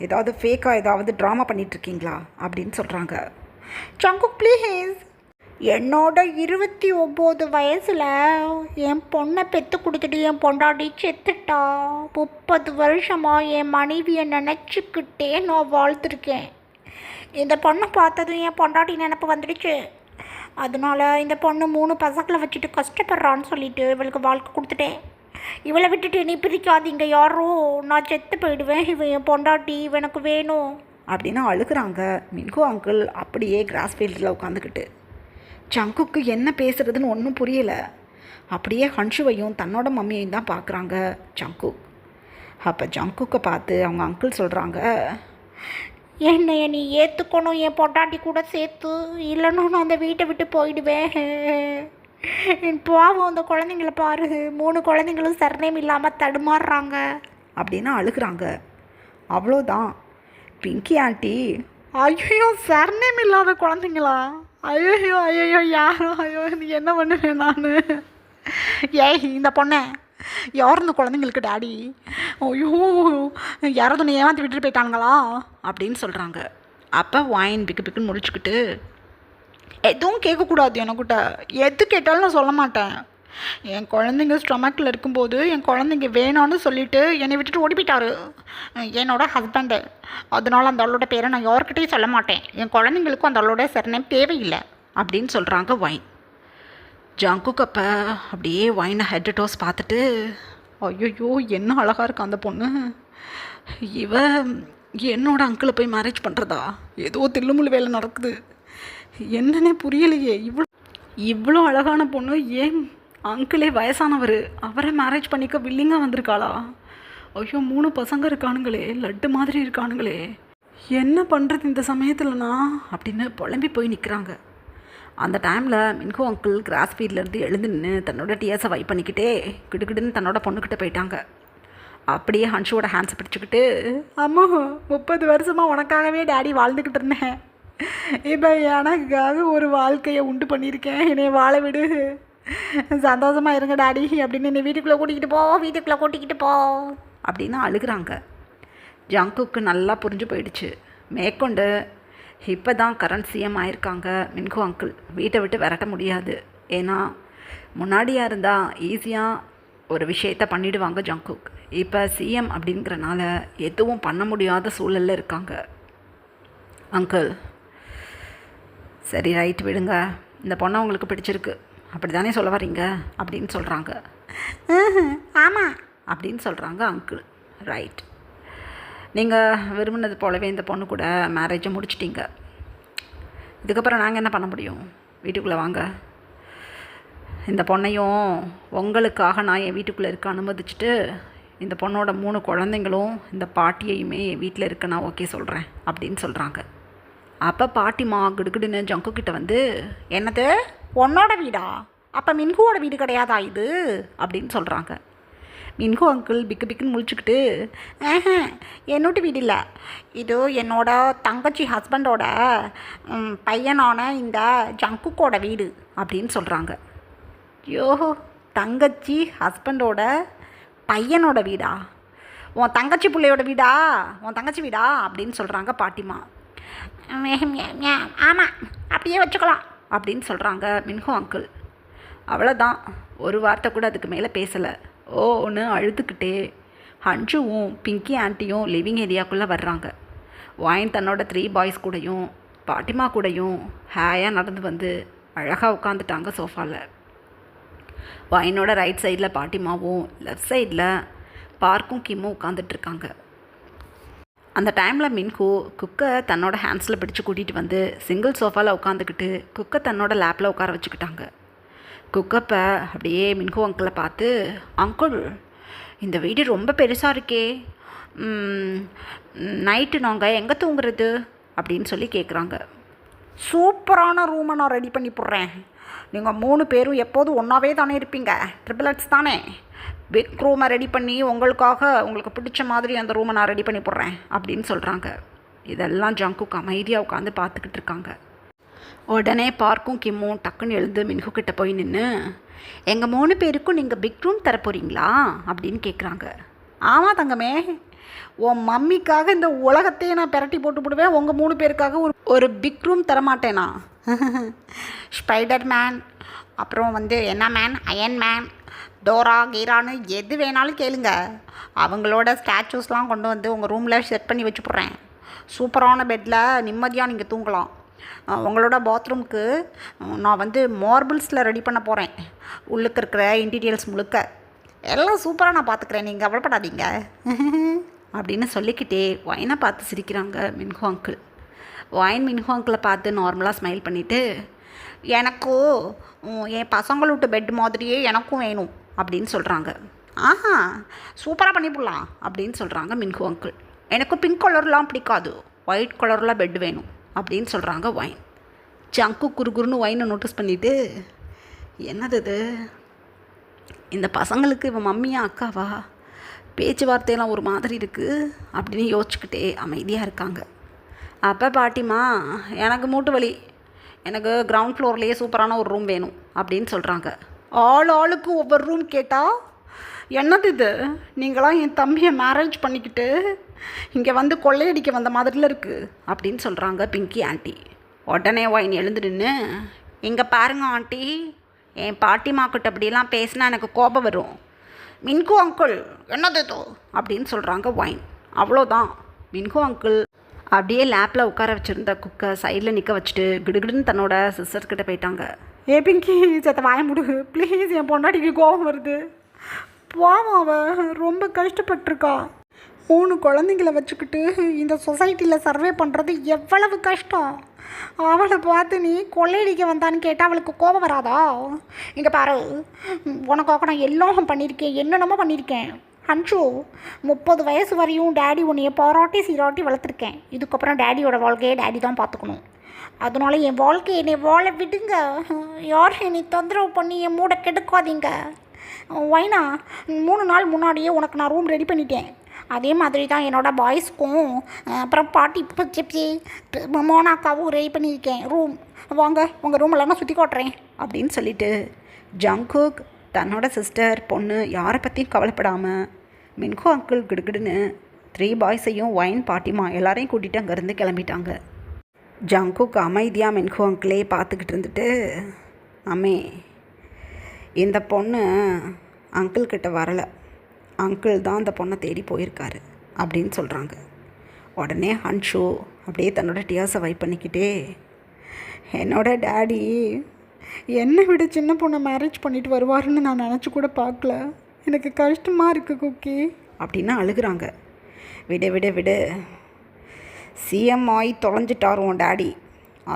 ஏதாவது ஃபேக்காக ஏதாவது ட்ராமா பண்ணிகிட்ருக்கீங்களா அப்படின்னு சொல்கிறாங்க. ஜங்குக் ப்ளீஸ், என்னோட 29 வயசில் என் பொண்ணை பெற்று கொடுத்துட்டு என் பொண்டாட்டி செத்துட்டா. 30 வருஷமாக என் மனைவியை நினச்சிக்கிட்டே நான் வாழ்த்துருக்கேன். இந்த பொண்ணை பார்த்ததும் என் பொண்டாட்டி நினப்பு வந்துடுச்சு. அதனால இந்த பொண்ணு 3 பசங்களை வச்சுட்டு கஷ்டப்படுறான்னு சொல்லிட்டு இவளுக்கு வாழ்க்கை கொடுத்துட்டேன். இவளை விட்டுட்டு நீ பிரிக்காதீங்க யாரோ, நான் செத்து போயிடுவேன், இவன் என் பொண்டாட்டி, இவனுக்கு வேணும் அப்படின்னு அழுகிறாங்க மின்கு அங்கிள் அப்படியே கிராஸ் ஃபீல்டில் உட்காந்துக்கிட்டு. ஜங்குக்கு என்ன பேசுகிறதுன்னு ஒன்றும் புரியலை. அப்படியே ஹன்ஷுவையும் தன்னோட மம்மியையும் தான் பார்க்குறாங்க ஜங்குக். அப்போ ஜங்குக்கை பார்த்து அவங்க அங்கிள் சொல்கிறாங்க, என்னைய நீ ஏற்றுக்கணும் என் பொண்டாட்டி கூட சேர்த்து, இல்லைன்னா நான் அந்த வீட்டை விட்டு போயிடுவேன். என் பாவம் அந்த குழந்தைங்கள பாரு, 3 குழந்தைங்களும் சர்நேம் இல்லாமல் தடுமாறுறாங்க அப்படின்னு அழுகிறாங்க. அவ்வளோதான் பிங்கி ஆண்டி, ஐயோ சர்நேம் இல்லாத குழந்தைங்களா, ஐயோ ஐயோ யாரோ, ஐயோ நீ என்ன பண்ணுவேன் நான், ஏய் இந்த பொண்ணை யார் இந்த குழந்தைங்களுக்கு டாடி, ஐயோ யாராவது ஒன்று ஏமாற்றி விட்டுட்டு போயிட்டானுங்களா அப்படின்னு சொல்கிறாங்க. அப்போ வைன் பிக்கு பிக்குன்னு முடிச்சுக்கிட்டு, எதுவும் கேட்கக்கூடாது எனக்கிட்ட, எது கேட்டாலும் நான் சொல்ல மாட்டேன். என் குழந்தைங்க ஸ்டொமக்கில் இருக்கும்போது என் குழந்தைங்க வேணான்னு சொல்லிவிட்டு என்னை விட்டுட்டு ஓடி போயிட்டாரு என்னோட ஹஸ்பண்டு. அதனால அந்த ஆளோட பேரை நான் யார்கிட்டையும் சொல்ல மாட்டேன். என் குழந்தைங்களுக்கும் அந்த ஆளோட சர்நேம் தேவையில்லை அப்படின்னு சொல்கிறாங்க வைன். ஜங்குக்கு அப்போ அப்படியே வைனை ஹெட் டோஸ் பார்த்துட்டு, ஐயோ என்ன அழகாக இருக்கா அந்த பொண்ணு, இவ என்னோட அங்கிளை போய் மேரேஜ் பண்ணுறதா, ஏதோ தில்லுமுள்ளு வேலை நடக்குது, என்னன்னே புரியலையே, இவ்வளோ அழகான பொண்ணு ஏன் அங்கிளே வயசானவர் அவரை மேரேஜ் பண்ணிக்க வில்லிங்காக வந்திருக்காளா, ஐயோ 3 பசங்க இருக்கானுங்களே, லட்டு மாதிரி இருக்கானுங்களே, என்ன பண்ணுறது இந்த சமயத்தில்னா அப்படின்னு புலம்பி போய் நிற்கிறாங்க. அந்த டைமில் மின்கு அங்கிள் கிராஸ் ஃபீல்ட்லேருந்து எழுந்து நின்று தன்னோட டிஎஸை வைப் பண்ணிக்கிட்டே கிடுக்கிடுன்னு தன்னோட பொண்ணுக்கிட்ட போயிட்டாங்க. அப்படியே ஹன்ஷுவோட ஹேண்ட்ஸை பிடிச்சிக்கிட்டு, அம்மா 30 வருஷமாக உனக்காகவே டேடி வாழ்ந்துக்கிட்டு இருந்தேன், இப்போ எனக்காக ஒரு வாழ்க்கையை உண்டு பண்ணியிருக்கேன், என்னை வாழ விடு, சந்தோஷமாக இருங்க டாடி அப்படின்னு என்னை வீட்டுக்குள்ளே கூட்டிக்கிட்டு போ அப்படின்னு அழுகிறாங்க. ஜங்குக்கு நல்லா புரிஞ்சு போயிடுச்சு. மேற்கொண்டு இப்போ தான் கரண்ட் சிஎம் ஆயிருக்காங்க மின்கு அங்கிள், வீட்டை விட்டு விரட்ட முடியாது. ஏன்னா முன்னாடியாக இருந்தால் ஈஸியாக ஒரு விஷயத்த பண்ணிவிடுவாங்க ஜங்குக். இப்போ சிஎம் அப்படிங்கிறனால எதுவும் பண்ண முடியாத சூழலில் இருக்காங்க. அங்கிள் சரி ரைட் விடுங்க, இந்த பொண்ணை உங்களுக்கு பிடிச்சிருக்கு அப்படி தானே சொல்ல வரீங்க அப்படின்னு சொல்கிறாங்க. ஆமாம் அப்படின்னு சொல்கிறாங்க அங்கிள். ரைட், நீங்கள் விரும்பினது போலவே இந்த பொண்ணு கூட மேரேஜை முடிச்சிட்டிங்க. இதுக்கப்புறம் நாங்கள் என்ன பண்ண முடியும், வீட்டுக்குள்ளே வாங்க. இந்த பொண்ணையும் உங்களுக்காக நான் என் வீட்டுக்குள்ளே இருக்க அனுமதிச்சுட்டு இந்த பொண்ணோட 3 குழந்தைங்களும் இந்த பாட்டியையுமே என் வீட்டில் இருக்க நான் ஓகே சொல்கிறேன் அப்படின்னு சொல்கிறாங்க. அப்போ பாட்டிமா கிடுகிடுன்னு ஜங்கு கிட்ட வந்து, என்னது உன்னோட வீடா, அப்போ மின்குவோட வீடு கிடையாதா இது அப்படின்னு சொல்கிறாங்க. மின்கு அங்கிள் பிக்கு பிக்குன்னு முழிச்சுக்கிட்டு, என்னோட வீடு இல்லை, இது என்னோட தங்கச்சி ஹஸ்பண்டோட பையனான இந்த ஜங்குக்கோட வீடு அப்படின்னு சொல்கிறாங்க. ஐயோ தங்கச்சி ஹஸ்பண்டோட பையனோட வீடா, உன் தங்கச்சி பிள்ளையோட வீடா, உன் தங்கச்சி வீடா அப்படின்னு சொல்கிறாங்க பாட்டிமா. ஆமாம் அப்படியே வச்சுக்கலாம் அப்படின்னு சொல்கிறாங்க மின்ஹோ அங்கிள். அவ்வளோதான், ஒரு வார்த்தை கூட அதுக்கு மேலே பேசலை. ஓன்னு அழுதுகிட்டே ஹன்ஷுவும் பிங்கி ஆண்டியும் லிவிங் ஏரியாக்குள்ளே வர்றாங்க. வைன் தன்னோட 3 பாய்ஸ் கூடயும் பாட்டிமா கூடயும் ஹேயாக நடந்து வந்து அழகாக உட்காந்துட்டாங்க சோஃபாவில். வைனோட ரைட் சைடில் பாட்டிமாவும் லெஃப்ட் சைடில் பார்க்கும் கிம்மும் உட்காந்துட்ருக்காங்க. அந்த டைமில் மின்ஹூ குக்கை தன்னோட ஹேண்ட்ஸில் பிடிச்சி கூட்டிகிட்டு வந்து சிங்கிள் சோஃபாவில் உட்காந்துக்கிட்டு குக்கை தன்னோட லேப்பில் உட்கார வச்சுக்கிட்டாங்க. குக்கப்பை அப்படியே மின்ஹூ அங்கிளை பார்த்து, அங்கிள் இந்த வீடு ரொம்ப பெருசாக இருக்கே, நைட்டு நாங்கள் எங்கே தூங்குறது அப்படின்னு சொல்லி கேட்குறாங்க. சூப்பரான ரூமை நான் ரெடி பண்ணி போடுறேன். நீங்கள் 3 பேரும் எப்போதும் ஒன்றாவே தானே இருப்பீங்க, ட்ரிபிள்எட்ஸ் தானே. பிக் ரூமை ரெடி பண்ணி உங்களுக்கு பிடிச்ச மாதிரி அந்த ரூமை நான் ரெடி பண்ணி போடுறேன் அப்படின்னு சொல்கிறாங்க. இதெல்லாம் ஜங்குக்கு அமைதியாக உட்காந்து பார்த்துக்கிட்டு இருக்காங்க. உடனே பார்க்கும் கிம்மும் டக்குன்னு எழுந்து மின்ஹூ கிட்ட போய் நின்று, எங்கள் 3 பேருக்கும் நீங்கள் பிக் ரூம் தர போகிறீங்களா அப்படின்னு கேட்குறாங்க. ஆமாம் தங்கமே, உன் மம்மிக்காக இந்த உலகத்தையே நான் பிரட்டி போட்டு போடுவேன், உங்கள் 3 பேருக்காக ஒரு பிக் ரூம் தரமாட்டேனா? ஸ்பைடர் மேன், அப்புறம் என்ன மேன், அயன் மேன், டோரா கீரான்னு எது வேணாலும் கேளுங்க, அவங்களோட ஸ்டாச்சூஸ்லாம் கொண்டு வந்து உங்கள் ரூமில் செட் பண்ணி வச்சு போடுறேன். சூப்பரான பெட்டில் நிம்மதியாக நீங்கள் தூங்கலாம். உங்களோட பாத்ரூம்க்கு நான் மார்பிள்ஸில் ரெடி பண்ண போகிறேன். உள்ளுக்கு இருக்கிற இன்டீரியல்ஸ் முழுக்க எல்லாம் சூப்பராக நான் பார்த்துக்கிறேன், நீங்கள் கவலைப்படாதீங்க அப்படின்னு சொல்லிக்கிட்டே வைனை பார்த்து சிரிக்கிறாங்க மின்ஹூ அங்கிள். வைன் மின்ஹூ அங்கிளை பார்த்து நார்மலாக ஸ்மைல் பண்ணிவிட்டு, எனக்கும் என் பசங்களை விட்டு பெட் மாதிரியே எனக்கும் வேணும் அப்படின்னு சொல்கிறாங்க. ஆஹா, சூப்பராக பண்ணிவிடலாம் அப்படின்னு சொல்கிறாங்க மின்ஹூ அங்கிள். எனக்கு பிங்க் கலர்லாம் பிடிக்காது, ஒயிட் கலரில் பெட் வேணும் அப்படின்னு சொல்கிறாங்க வைன். ஜங்கு குறுகுறுன்னு வைனை நோட்டீஸ் பண்ணிவிட்டு, என்னது இது, இந்த பசங்களுக்கு இவன் மம்மியா அக்காவா, பேச்சுவார்த்தையெல்லாம் ஒரு மாதிரி இருக்குது அப்படின்னு யோசிச்சுக்கிட்டே அமைதியாக இருக்காங்க. அப்போ பாட்டிமா, எனக்கு மூட்டு வலி, எனக்கு கிரவுண்ட் ஃப்ளோர்லேயே சூப்பரான ஒரு ரூம் வேணும் அப்படின்னு சொல்கிறாங்க. ஆளுக்கு ஒவ்வொரு ரூம் கேட்டால் என்னது இது, நீங்களாம் என் தம்பியை மேரேஜ் பண்ணிக்கிட்டு இங்கே கொள்ளையடிக்க வந்த மாதிரில இருக்குது அப்படின்னு சொல்கிறாங்க பிங்கி ஆண்டி. உடனே வைன் எழுந்து நின்று, இங்கே பாருங்க ஆண்டி, என் பாட்டிமாக்கிட்ட அப்படிலாம் பேசினா எனக்கு கோபம் வரும். மின்ஹூ அங்கிள் என்னது இது அப்படின்னு சொல்கிறாங்க வைன். அவ்வளோதான், மின்ஹூ அங்கிள் அப்படியே லேப்பில் உட்கார வச்சுருந்த குக்கை சைடில் நிற்க வச்சுட்டு கிடுகிடுன்னு தன்னோட சிஸ்டர்கிட்ட போயிட்டாங்க. ஏ பிங்கி, செத்த வாய முடு ப்ளீஸ், என் பொண்டாட்டிக்கு கோபம் வருது. பாவம், அவ ரொம்ப கஷ்டப்பட்டிருக்கா. 3 குழந்தைங்கள வச்சுக்கிட்டு இந்த சொசைட்டியில் சர்வே பண்ணுறது எவ்வளவு கஷ்டம். அவளை பார்த்து நீ கொள்ளையடிக்க வந்தான்னு கேட்டால் அவளுக்கு கோபம் வராதா? இங்கே பாரு, உனக்காக நான் எல்லாம் பண்ணியிருக்கேன், என்னென்னமோ பண்ணியிருக்கேன். ஹன்ஷு, 30 வயசு வரையும் டேடி உன்னைய பாராட்டி சீராட்டி வளர்த்துருக்கேன். இதுக்கப்புறம் டேடியோட வாழ்க்கையை டேடி தான் பார்த்துக்கணும். அதனால என் வாழ்க்கையை என்னை வாழ விடுங்க. யார் என்னை தொந்தரவு பண்ணி என் மூட கெடுக்காதீங்க. வைனா, 3 நாள் முன்னாடியே உனக்கு நான் ரூம் ரெடி பண்ணிட்டேன். அதே மாதிரி தான் என்னோடய பாய்ஸ்க்கும் அப்புறம் பாட்டி சிப்ஸி மோனாக்காவும் ரெடி பண்ணியிருக்கேன் ரூம். வாங்க, உங்கள் ரூமெல்லாம் நான் சுற்றி காட்டுறேன் அப்படின்னு சொல்லிட்டு ஜங்குக் தன்னோட சிஸ்டர் பொண்ணு யாரை பற்றியும் கவலைப்படாமல் மின்ஹூ அங்கிள் கிடுகிடுன்னு 3 பாய்ஸையும் வைன் பாட்டிமா எல்லாரையும் கூட்டிகிட்டு அங்கேருந்து கிளம்பிட்டாங்க. ஜங்குக் அமைதியாக மின்ஹூ அங்கிளே பார்த்துக்கிட்டு இருந்துட்டு, அம்மே, இந்த பொண்ணு அங்கிள்கிட்ட வரலை, அங்கிள் தான் அந்த பொண்ணை தேடி போயிருக்காரு அப்படின்னு சொல்கிறாங்க. உடனே ஹன்ஷு அப்படியே தன்னோட டியர்ஸை வைப் பண்ணிக்கிட்டே, என்னோட டேடி என்னை விட சின்ன பொண்ணை மேரேஜ் பண்ணிட்டு வருவாருன்னு நான் நினச்சி கூட பார்க்கல, எனக்கு கஷ்டமாக இருக்குது குக்கி அப்படின்னு அழுகிறாங்க. விடு விடு விடு, சிஎம் ஆகி தொலைஞ்சிட்டார் உன் டேடி,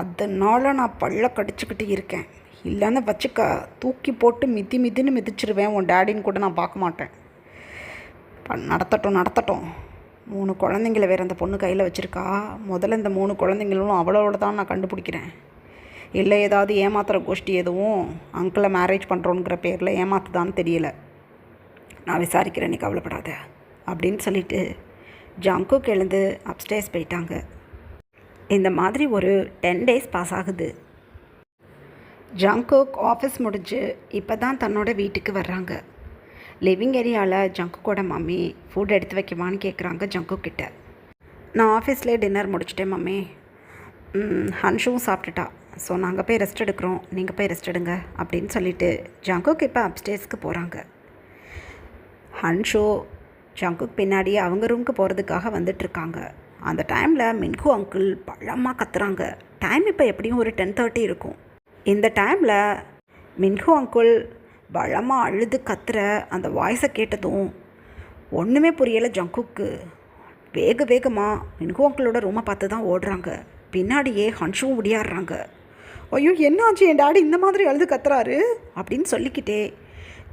அதனால் நான் பல்ல கடிச்சிக்கிட்டு இருக்கேன், இல்லைன்னு வச்சுக்க தூக்கி போட்டு மிதின்னு மிதிச்சிருவேன், உன் டேடின்னு கூட நான் பார்க்க மாட்டேன். நடத்தட்டும் 3 குழந்தைங்கள வேறு அந்த பொண்ணு கையில் வச்சுருக்கா, முதல்ல இந்த 3 குழந்தைங்களும் அவளோட தான் நான் கண்டுபிடிக்கிறேன். இல்லை ஏதாவது ஏமாத்துகிற கோஷ்டி எதுவும் அங்கிளை மேரேஜ் பண்ணுறோங்கிற பேரில் ஏமாத்துதான்னு தெரியல, நான் விசாரிக்கிறேன், நீ கவலைப்படாத அப்படின்னு சொல்லிட்டு ஜங்குக் எழுந்து அப்ஸ்டேர்ஸ் போயிட்டாங்க. இந்த மாதிரி ஒரு 10 days பாஸ் ஆகுது. ஜங்குக் ஆஃபீஸ் முடிஞ்சு இப்போ தான் தன்னோட வீட்டுக்கு வர்றாங்க. லிவிங் ஏரியாவில் ஜங்குக்கோட மம்மி ஃபுட் எடுத்து வைக்குமான்னு கேட்குறாங்க ஜங்குக் கிட்ட. நான் ஆஃபீஸ்லேயே டின்னர் முடிச்சிட்டேன் மம்மி, ஹன்ஷுவும் சாப்பிட்டுட்டா, ஸோ நாங்கள் போய் ரெஸ்ட் எடுக்கிறோம், நீங்கள் போய் ரெஸ்ட் எடுங்க அப்படின்னு சொல்லிவிட்டு ஜங்குக் இப்போ அப்ஸ்டேர்ஸ்க்கு போகிறாங்க. ஹன்ஷோ ஜங்குக் பின்னாடி அவங்க ரூமுக்கு போகிறதுக்காக வந்துட்டுருக்காங்க. அந்த டைமில் மின்கு அங்கிள் பழமாக கத்துறாங்க. டைம் இப்போ எப்படியும் ஒரு 10:30 இருக்கும். இந்த டைமில் மின்கு அங்கிள் பழமாக அழுது கத்துற அந்த வாய்ஸை கேட்டதும் ஒன்றுமே புரியலை ஜங்குக்கு. வேகமாக மின்கு அங்கிளோட ரூமை பார்த்து தான் ஓடுறாங்க. பின்னாடியே ஹன்ஷுவும் ஓடியாடுறாங்க. ஐயோ என்னாச்சு, என் டாடி இந்த மாதிரி அழுது கத்துறாரு அப்படின்னு சொல்லிக்கிட்டே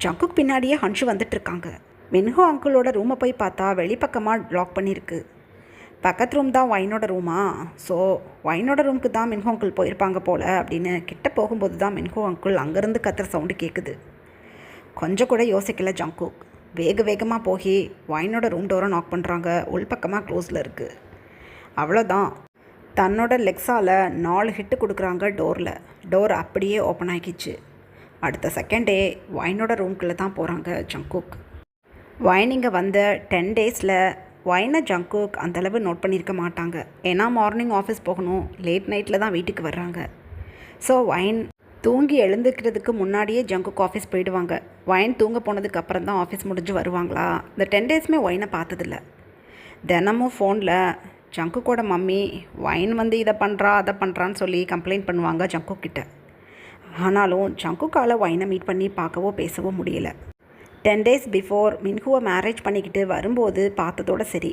ஜங்குக் பின்னாடியே ஹன்ஷு வந்துட்டுருக்காங்க. மின்ஹோ அங்கிளோட ரூமை போய் பார்த்தா வெளிப்பக்கமாக லாக் பண்ணியிருக்கு. பக்கத்து ரூம் தான் வைனோட ரூமா. ஸோ வைனோட ரூமுக்கு தான் மின்ஹோ அங்கிள் போயிருப்பாங்க போல் அப்படின்னு கிட்ட போகும்போது தான் மின்ஹோ அங்கிள் அங்கேருந்து கத்துற சவுண்டு கேட்குது. கொஞ்சம் கூட யோசிக்கல ஜங்குக். வேகமாக போய் வைனோட ரூம் டோரை நாக் பண்ணுறாங்க. உள்பக்கமாக க்ளோஸில் இருக்குது. அவ்வளோதான். தன்னோட லெக்ஸால் 4 ஹிட்டு கொடுக்குறாங்க டோரில். டோர் அப்படியே ஓப்பன் ஆகிக்கிச்சு. அடுத்த செகண்டே வைனோட ரூம்குள்ளே தான் போகிறாங்க ஜங்குக். வைன் இங்கே வந்த 10 டேஸில் வைனை ஜங்குக் அந்தளவு நோட் பண்ணியிருக்க மாட்டாங்க. ஏன்னா மார்னிங் ஆஃபீஸ் போகணும், லேட் நைட்டில் தான் வீட்டுக்கு வர்றாங்க. ஸோ வைன் தூங்கி எழுந்துக்கிறதுக்கு முன்னாடியே ஜங்குக் ஆஃபீஸ் போயிடுவாங்க. வைன் தூங்க போனதுக்கு அப்புறம் தான் ஆஃபீஸ் முடிஞ்சு வருவாங்களா. இந்த 10 டேஸுமே வைனை பார்த்ததில்ல. தினமும் ஃபோனில் ஜங்குக்கோட மம்மி வைன் வந்து இதை பண்ணுறா அதை பண்ணுறான்னு சொல்லி கம்ப்ளைண்ட் பண்ணுவாங்க ஜங்குக் கிட்ட. ஆனாலும் ஜங்குக்கால் வைனை மீட் பண்ணி பார்க்கவோ பேசவோ முடியல. 10 டேஸ் பிஃபோர் மின்ஹுவை மேரேஜ் பண்ணிக்கிட்டு வரும்போது பார்த்ததோட சரி.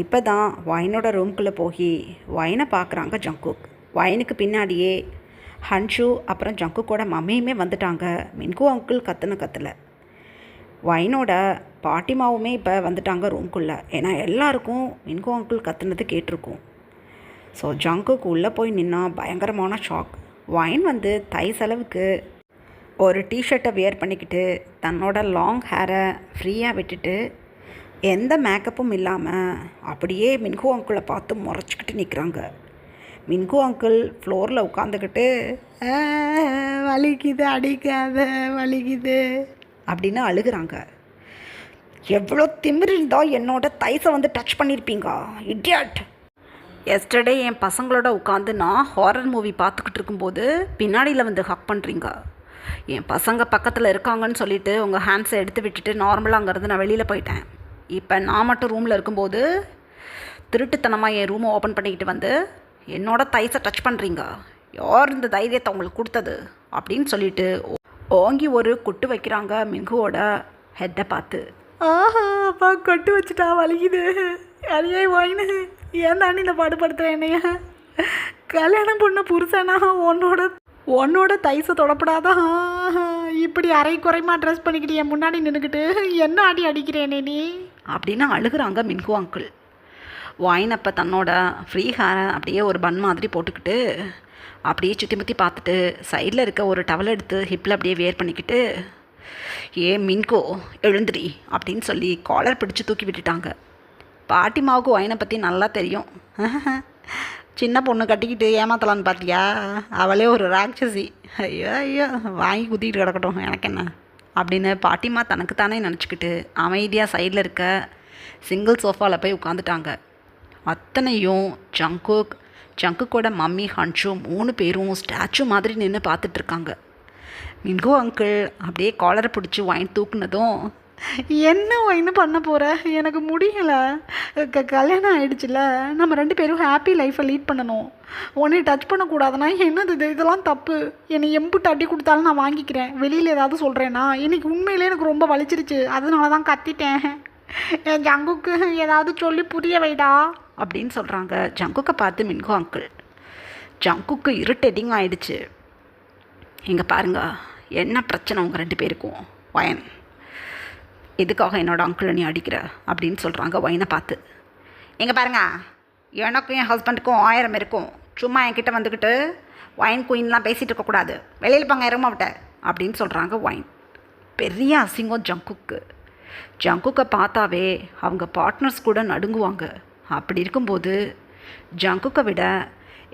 இப்போ தான் வைனோட ரூம்குள்ளே போய் வைனை பார்க்குறாங்க ஜங்குக். வைனுக்கு பின்னாடியே ஹன்ஷு அப்புறம் ஜங்குக்கோட மம்மியுமே வந்துட்டாங்க. மின்ஹு அங்கிள் கத்தலை. வைனோட பாட்டிமாவுமே இப்போ வந்துட்டாங்க ரூம்குள்ளே. ஏன்னா எல்லாருக்கும் மின்ஹு அங்கிள் கத்துனது கேட்டிருக்கும். ஸோ ஜங்குக்கு உள்ளே போய் நின்னா பயங்கரமான ஷாக். வைன் வந்து தை செலவுக்கு ஒரு டிஷர்ட்டை வியர் பண்ணிக்கிட்டு தன்னோட லாங் ஹேரை ஃப்ரீயாக விட்டுட்டு எந்த மேக்கப்பும் இல்லாமல் அப்படியே மின்ஹு அங்கிளை பார்த்து முறைச்சிக்கிட்டு நிற்கிறாங்க. மின்ஹு அங்கிள் ஃப்ளோரில் உட்காந்துக்கிட்டு வலிக்குது, அடிக்காத வலிக்குது அப்படின்னு அழுகிறாங்க. எவ்வளோ திமிரு இருந்தால் என்னோட தைஸை வந்து டச் பண்ணியிருப்பீங்க இடியட். எஸ்டர்டே என் பசங்களோட உட்காந்து நான் ஹாரர் மூவி பார்த்துக்கிட்டு இருக்கும்போது பின்னாடியில் வந்து ஹக் பண்ணுறீங்க. என் பசங்க பக்கத்தில் இருக்காங்கன்னு சொல்லிவிட்டு உங்கள் ஹேண்ட்ஸை எடுத்து விட்டுட்டு நார்மலாக அங்கேருந்து நான் வெளியில் போயிட்டேன். இப்போ நான் மட்டும் ரூமில் இருக்கும்போது திருட்டுத்தனமாக என் ரூமை ஓப்பன் பண்ணிக்கிட்டு வந்து என்னோட தைஸை டச் பண்ணுறீங்க. யார் இந்த தைரியத்தை உங்களுக்கு கொடுத்தது அப்படின்னு சொல்லிட்டு ஓங்கி ஒரு குட்டு வைக்கிறாங்க மின்ஹுவோட ஹெட்டை பார்த்து. ஆஹா அப்பா கொட்டு வச்சுட்டா வலிக்குது. அதையே வாயினு ஏன் தாண்டி இந்த பாடுபடுத்துகிறேன் என்னைய? கல்யாணம் பண்ண புருஷனா உன்னோட தைஸை தொடப்படாதா? இப்படி அரை குறைமா ட்ரெஸ் பண்ணிக்கிட்டு என் முன்னாடி நின்றுக்கிட்டு என்ன அடிக்கிறேனே நீ அப்படின்னு அழுகிறாங்க மின்ஹு அங்கிள். வாயின் அப்போ தன்னோட ஃப்ரீ ஹேரை அப்படியே ஒரு பன் மாதிரி போட்டுக்கிட்டு அப்படியே சுற்றி பார்த்துட்டு சைடில் இருக்க ஒரு டவல் எடுத்து ஹிப்பில் அப்படியே வியர் பண்ணிக்கிட்டு மின்கோ எழுந்திரி அப்படின்னு சொல்லி காலர் பிடிச்சி தூக்கி விட்டுட்டாங்க. பாட்டிமாவுக்கு வைனை பற்றி நல்லா தெரியும். சின்ன பொண்ணு கட்டிக்கிட்டு ஏமாத்தலான்னு பார்த்தியா? அவளே ஒரு ராட்சசி. ஐயோ வாங்கி குத்திக்கிட்டு கிடக்கட்டும், எனக்கு என்ன அப்படின்னு பாட்டிமா தனக்குத்தானே நினச்சிக்கிட்டு அமைதியாக சைடில் இருக்க சிங்கிள் சோஃபாவில் போய் உட்காந்துட்டாங்க. அத்தனையும் ஜங்குக்கோட மம்மி ஹன்ஷு 3 பேரும் ஸ்டாச்சு மாதிரி நின்று பார்த்துட்ருக்காங்க. மின்ஹு அங்கிள் அப்படியே காலரை பிடிச்சி வைன் தூக்குனதும் என்ன வைன்னு பண்ண போகிற? எனக்கு முடியலை. கல்யாணம் ஆகிடுச்சுல, நம்ம 2 பேரும் ஹாப்பி லைஃப்பை லீட் பண்ணணும். உன்னை டச் பண்ணக்கூடாதுன்னா என்னது இதெல்லாம் தப்பு. என்னை எம்புட்டு அடி கொடுத்தாலும் நான் வாங்கிக்கிறேன். வெளியில் ஏதாவது சொல்கிறேன்னா இன்றைக்கி உண்மையிலே எனக்கு ரொம்ப வலிச்சிருச்சு, அதனால தான் கத்திட்டேன். என் ஜங்குக்கு ஏதாவது சொல்லி புரிய வைடா அப்படின்னு சொல்கிறாங்க. ஜங்குக்கை பார்த்து மின்ஹு அங்கிள். ஜங்குக்கு இரிட்டேட்டிங் ஆகிடுச்சு. இங்கே பாருங்க, என்ன பிரச்சனை உங்கள் 2 பேருக்கும்? வயன் எதுக்காக என்னோடய அங்கிளை நீ அடிக்கிற அப்படின்னு சொல்கிறாங்க வைனை பார்த்து. எங்கே பாருங்க, எனக்கும் என் ஹஸ்பண்டுக்கும் 1000 இருக்கும். சும்மா என்கிட்ட வந்துக்கிட்டு வைன் குயின்லாம் பேசிகிட்டு இருக்கக்கூடாது. வெளியில் போங்க இறமா விட்ட அப்படின்னு சொல்கிறாங்க வைன். பெரிய அசிங்கம் ஜங்குக்கை பார்த்தாவே அவங்க பார்ட்னர்ஸ் கூட நடுங்குவாங்க. அப்படி இருக்கும்போது ஜங்குக்கை விட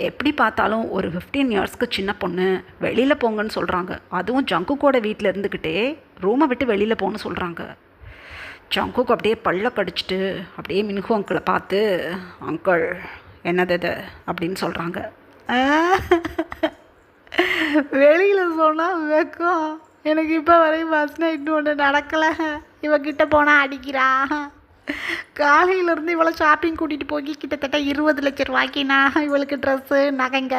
எப்படி பார்த்தாலும் ஒரு 15 இயர்ஸ்க்கு சின்ன பொண்ணு வெளியில் போங்கன்னு சொல்கிறாங்க. அதுவும் ஜங்குக்கோட வீட்டில் இருந்துக்கிட்டே ரூமை விட்டு வெளியில் போகணுன்னு சொல்கிறாங்க. ஜங்குக்கு அப்படியே பல்ல கடிச்சிட்டு அப்படியே மின்ஹு அங்கிளை பார்த்து அங்கிள் என்னது இது அப்படின்னு சொல்கிறாங்க. வெளியில் சொன்னால் வெக்கம், எனக்கு இப்போ வரையும் ஃபஸ்ட் நைட்டு ஒன்று நடக்கலை. இவகிட்ட போனால் அடிக்கிறா. காலையிலேருந்து இவளை ஷாப்பிங் கூட்டிகிட்டு போய் கிட்டத்தட்ட 20 லட்சம் ரூபாய்க்கு நான் இவளுக்கு ட்ரெஸ்ஸு நகைங்க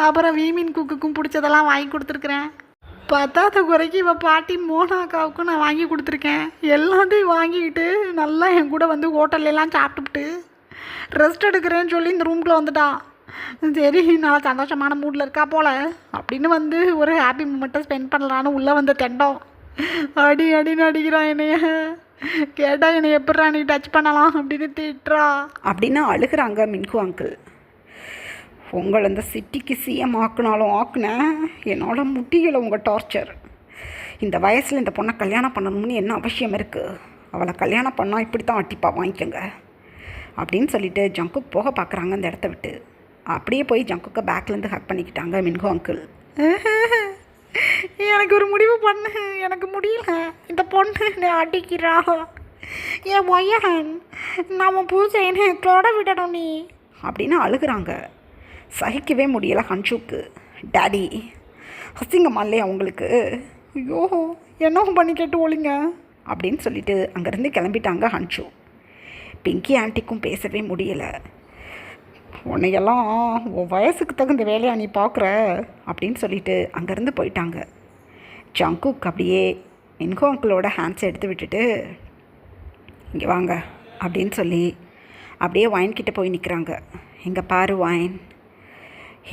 அப்புறம் வீமின் குக்குக்கும் பிடிச்சதெல்லாம் வாங்கி கொடுத்துருக்குறேன். பத்தாத குறைக்கு இவள் பாட்டி மோனாக்காவுக்கும் நான் வாங்கி கொடுத்துருக்கேன். எல்லாத்தையும் வாங்கிக்கிட்டு நல்லா என் கூட வந்து ஹோட்டல்லாம் சாப்பிட்டுட்டு ரெஸ்ட் எடுக்கிறேன்னு சொல்லி இந்த ரூம்குள்ளே வந்துட்டான். சரி நல்லா சந்தோஷமான மூடில் இருக்கா போல் அப்படின்னு வந்து ஒரு ஹாப்பி மூமெண்ட்டை ஸ்பெண்ட் பண்ணலான்னு உள்ளே வந்த தெண்டம் அடின்னு அடிக்கிறான் என்னைய. கேட்டால் என்னை எப்பட்றா நீ டச் பண்ணலாம் அப்படின்னு திட்டுறா அப்படின்னு அழுகிறாங்க மின்கு அங்கிள். உங்களை இந்த சிட்டிக்கு சிஎம் ஆக்குனாலும் ஆக்குனேன், என்னால் முடியலை உங்கள் டார்ச்சர். இந்த வயசில் இந்த பொண்ணை கல்யாணம் பண்ணணும்னு என்ன அவசியம் இருக்குது? அவளை கல்யாணம் பண்ணால் இப்படி தான் அட்டிப்பா வாங்கிக்கோங்க அப்படின்னு சொல்லிட்டு ஜங்குக் போக பார்க்குறாங்க அந்த இடத்த விட்டு. அப்படியே போய் ஜங்குக்கை பேக்லேருந்து ஹக் பண்ணிக்கிட்டாங்க மின்கு அங்கிள். எனக்கு ஒரு முடிவு பண்ணு, எனக்கு முடியல, இந்த பொண்ணு என்னை அடிக்கிறா. என் மொய்யன் நான் உன் புருஷன் தொட விடணும் நீ அப்படின்னு அழுகிறாங்க. சகிக்கவே முடியலை ஹன்ஷுக்கு. டாடி அசிங்கமா இல்லையா உங்களுக்கு? ஐயோ என்ன பண்ணி கேட்டு ஒழிங்க அப்படின்னு சொல்லிட்டு அங்கேருந்து கிளம்பிட்டாங்க ஹன்ஷு. பிங்கி ஆண்டிக்கும் பேசவே முடியலை. உன்னையெல்லாம் உன் வயசுக்கு தகுந்த வேலையை நீ பார்க்குற அப்படின்னு சொல்லிட்டு அங்கேருந்து போயிட்டாங்க. ஜங்குக் அப்படியே மின்கு அங்கிளோட ஹேண்ட்ஸை எடுத்து விட்டுட்டு இங்கே வாங்க அப்படின்னு சொல்லி அப்படியே வைன் கிட்டே போய் நிற்கிறாங்க. இங்கே பாரு வைன்,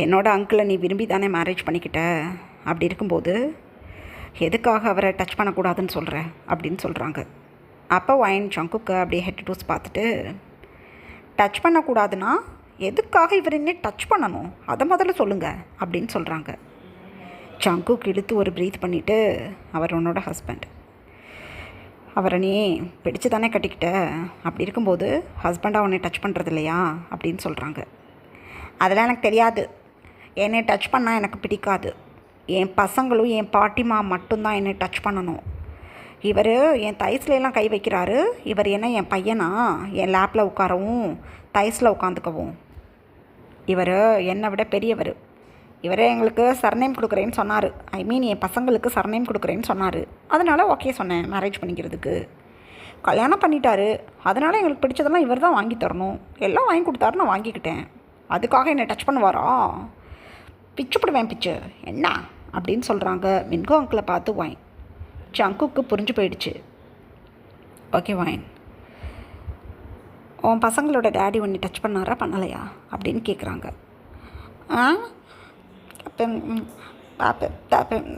என்னோட அங்கிளை நீ விரும்பி தானே மேரேஜ் பண்ணிக்கிட்ட. அப்படி இருக்கும்போது எதுக்காக அவரை டச் பண்ணக்கூடாதுன்னு சொல்கிற அப்படின்னு சொல்கிறாங்க. அப்போ வைன் ஜங்குக்கை அப்படியே ஹெட் டூஸ் பார்த்துட்டு, டச் பண்ணக்கூடாதுன்னா எதுக்காக இவர் என்ன டச் பண்ணணும் அதை முதல்ல சொல்லுங்கள் அப்படின்னு சொல்கிறாங்க. ஜங்குக் இழுத்து ஒரு ப்ரீத் பண்ணிவிட்டு, அவர் உன்னோட ஹஸ்பண்ட், அவரை நீ பிடிச்சு தானே கட்டிக்கிட்ட. அப்படி இருக்கும்போது ஹஸ்பண்டாக உன்னை டச் பண்ணுறது இல்லையா அப்படின்னு சொல்கிறாங்க. அதெல்லாம் எனக்கு தெரியாது, என்னை டச் பண்ணால் எனக்கு பிடிக்காது. என் பசங்களும் என் பாட்டிமா மட்டும்தான் என்னை டச் பண்ணணும். இவர் என் தைஸ்லாம் கை வைக்கிறாரு. இவர் என்ன என் பையனா என் லேப்பில் உட்காரவும் தைஸில் உட்காந்துக்கவும்? இவர் என்னை விட பெரியவர். இவரே எங்களுக்கு சர்நேம் கொடுக்குறேன்னு சொன்னார். ஐ மீன் என் பசங்களுக்கு சர்நேம் கொடுக்குறேன்னு சொன்னார். அதனால் ஓகே சொன்னேன் மேரேஜ் பண்ணிக்கிறதுக்கு. கல்யாணம் பண்ணிட்டாரு, அதனால் எங்களுக்கு பிடிச்சதெல்லாம் இவர் தான் வாங்கி தரணும். எல்லாம் வாங்கி கொடுத்தாரு, நான் வாங்கிக்கிட்டேன். அதுக்காக என்னை டச் பண்ணுவாரா? பிச்சு போடுவேன் பிச்சு என்ன அப்படின்னு சொல்கிறாங்க மின்கு அங்கிளை பார்த்து வைன். ஜங்குக்கு புரிஞ்சு போயிடுச்சு. ஓகே வைன், உன் பசங்களோட டேடி உன்னை டச் பண்ணாரா பண்ணலையா அப்படின்னு கேட்குறாங்க.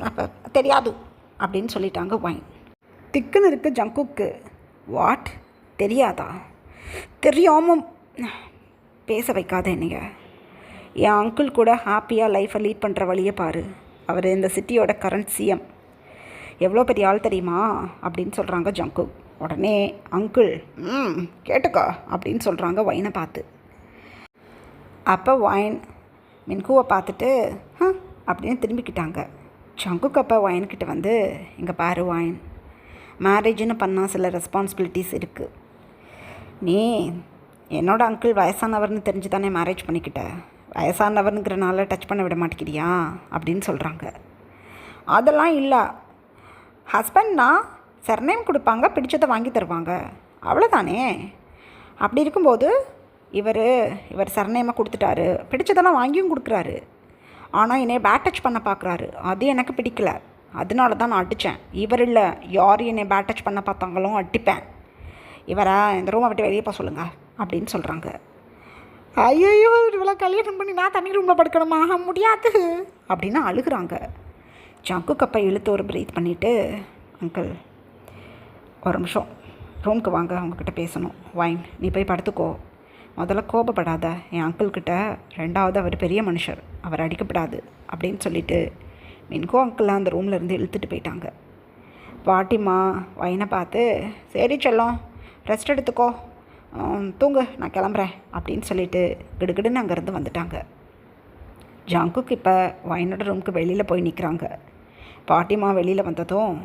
அப்போ தெரியாது அப்படின்னு சொல்லிட்டாங்க வைன். திக்குன்னு இருக்கு ஜங்குக்கு. வாட், தெரியாதா? தெரியாமல் பேச வைக்காத என்னைய. என் அங்கிள் கூட ஹாப்பியாக லைஃப்பை லீட் பண்ணுற வழியை பாரு. அவர் இந்த சிட்டியோட கரண்ட் சிஎம். எவ்வளோ பெரிய ஆள் தெரியுமா அப்படின்னு சொல்கிறாங்க ஜங்குக். உடனே அங்கிள் கேட்டுக்கோ அப்படின்னு சொல்கிறாங்க வைனை பார்த்து. அப்போ வைன் மின்குவை பார்த்துட்டு அப்படின்னு திரும்பிக்கிட்டாங்க. ஜங்குக் அப்போ வைன்கிட்ட வந்து, இங்கே பாரு வைன், மேரேஜ்னு பண்ணால் சில ரெஸ்பான்சிபிலிட்டிஸ் இருக்குது. நீ என்னோட அங்கிள் வயசானவர்னு தெரிஞ்சு தானே மேரேஜ் பண்ணிக்கிட்ட. வயசானவருங்கிறனால டச் பண்ண விட மாட்டேங்கிறியா அப்படின்னு சொல்கிறாங்க. அதெல்லாம் இல்லை, ஹஸ்பண்ட்னா சர்நேம் கொடுப்பாங்க, பிடிச்சதை வாங்கி தருவாங்க, அவ்வளோதானே. அப்படி இருக்கும்போது இவர் சர்நேமை கொடுத்துட்டாரு, பிடிச்சதெல்லாம் வாங்கியும் கொடுக்குறாரு. ஆனால் என்னை பேட் டச் பண்ண பார்க்குறாரு, அது எனக்கு பிடிக்கல. அதனால தான் நான் அடித்தேன். இவர் இல்லை, யார் என்னை பேட் டச் பண்ண பார்த்தாங்களும் அடிப்பேன். இவரை இந்த ரூமை விட்டு வெளியே போக சொல்லுங்கள் அப்படின்னு சொல்கிறாங்க. ஐயோ இவ்வளோ கல்யாணம் பண்ணி நான் தனி ரூமில் படுக்கணுமா? முடியாது அப்படின்னு அழுகிறாங்க. ஜங்குக் அப்போ இழுத்து ஒரு ப்ரீத் பண்ணிவிட்டு, அங்கிள் ஒரு நிமிஷம் ரூமுக்கு வாங்க, அவங்கக்கிட்ட பேசணும். வைன், நீ போய் படுத்துக்கோ. முதல்ல கோபப்படாத என் அங்கிள்கிட்ட. ரெண்டாவது அவர் பெரிய மனுஷர், அவர் அடிக்கப்படாது அப்படின்னு சொல்லிவிட்டு மின்கோ அங்கிள் அந்த ரூம்லேருந்து இழுத்துட்டு போயிட்டாங்க. பாட்டிமா வைனை பார்த்து, சரி செல்லம் ரெஸ்ட் எடுத்துக்கோ, தூங்கு, நான் கிளம்புறேன் அப்படின்னு சொல்லிவிட்டு கிடுகிடுன்னு அங்கேருந்து வந்துட்டாங்க. ஜங்குக் இப்போ வைனோட ரூமுக்கு வெளியில் போய் நிற்கிறாங்க. பாட்டிமா வெளியில் வந்ததும்,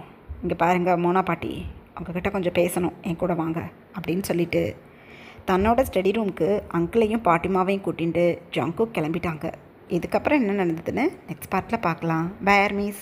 இங்கே பாருங்கள் மோனா பாட்டி, அவங்கக்கிட்ட கொஞ்சம் பேசணும், என் கூட வாங்க அப்படின்னு சொல்லிவிட்டு தன்னோட ஸ்டடி ரூமுக்கு அங்கிளையும் பாட்டிமாவையும் கூட்டிகிட்டு ஜங்குக் கிளம்பிட்டாங்க. இதுக்கப்புறம் என்ன நடந்ததுன்னு நெக்ஸ்ட் பார்ட்டில் பார்க்கலாம். Bye armies.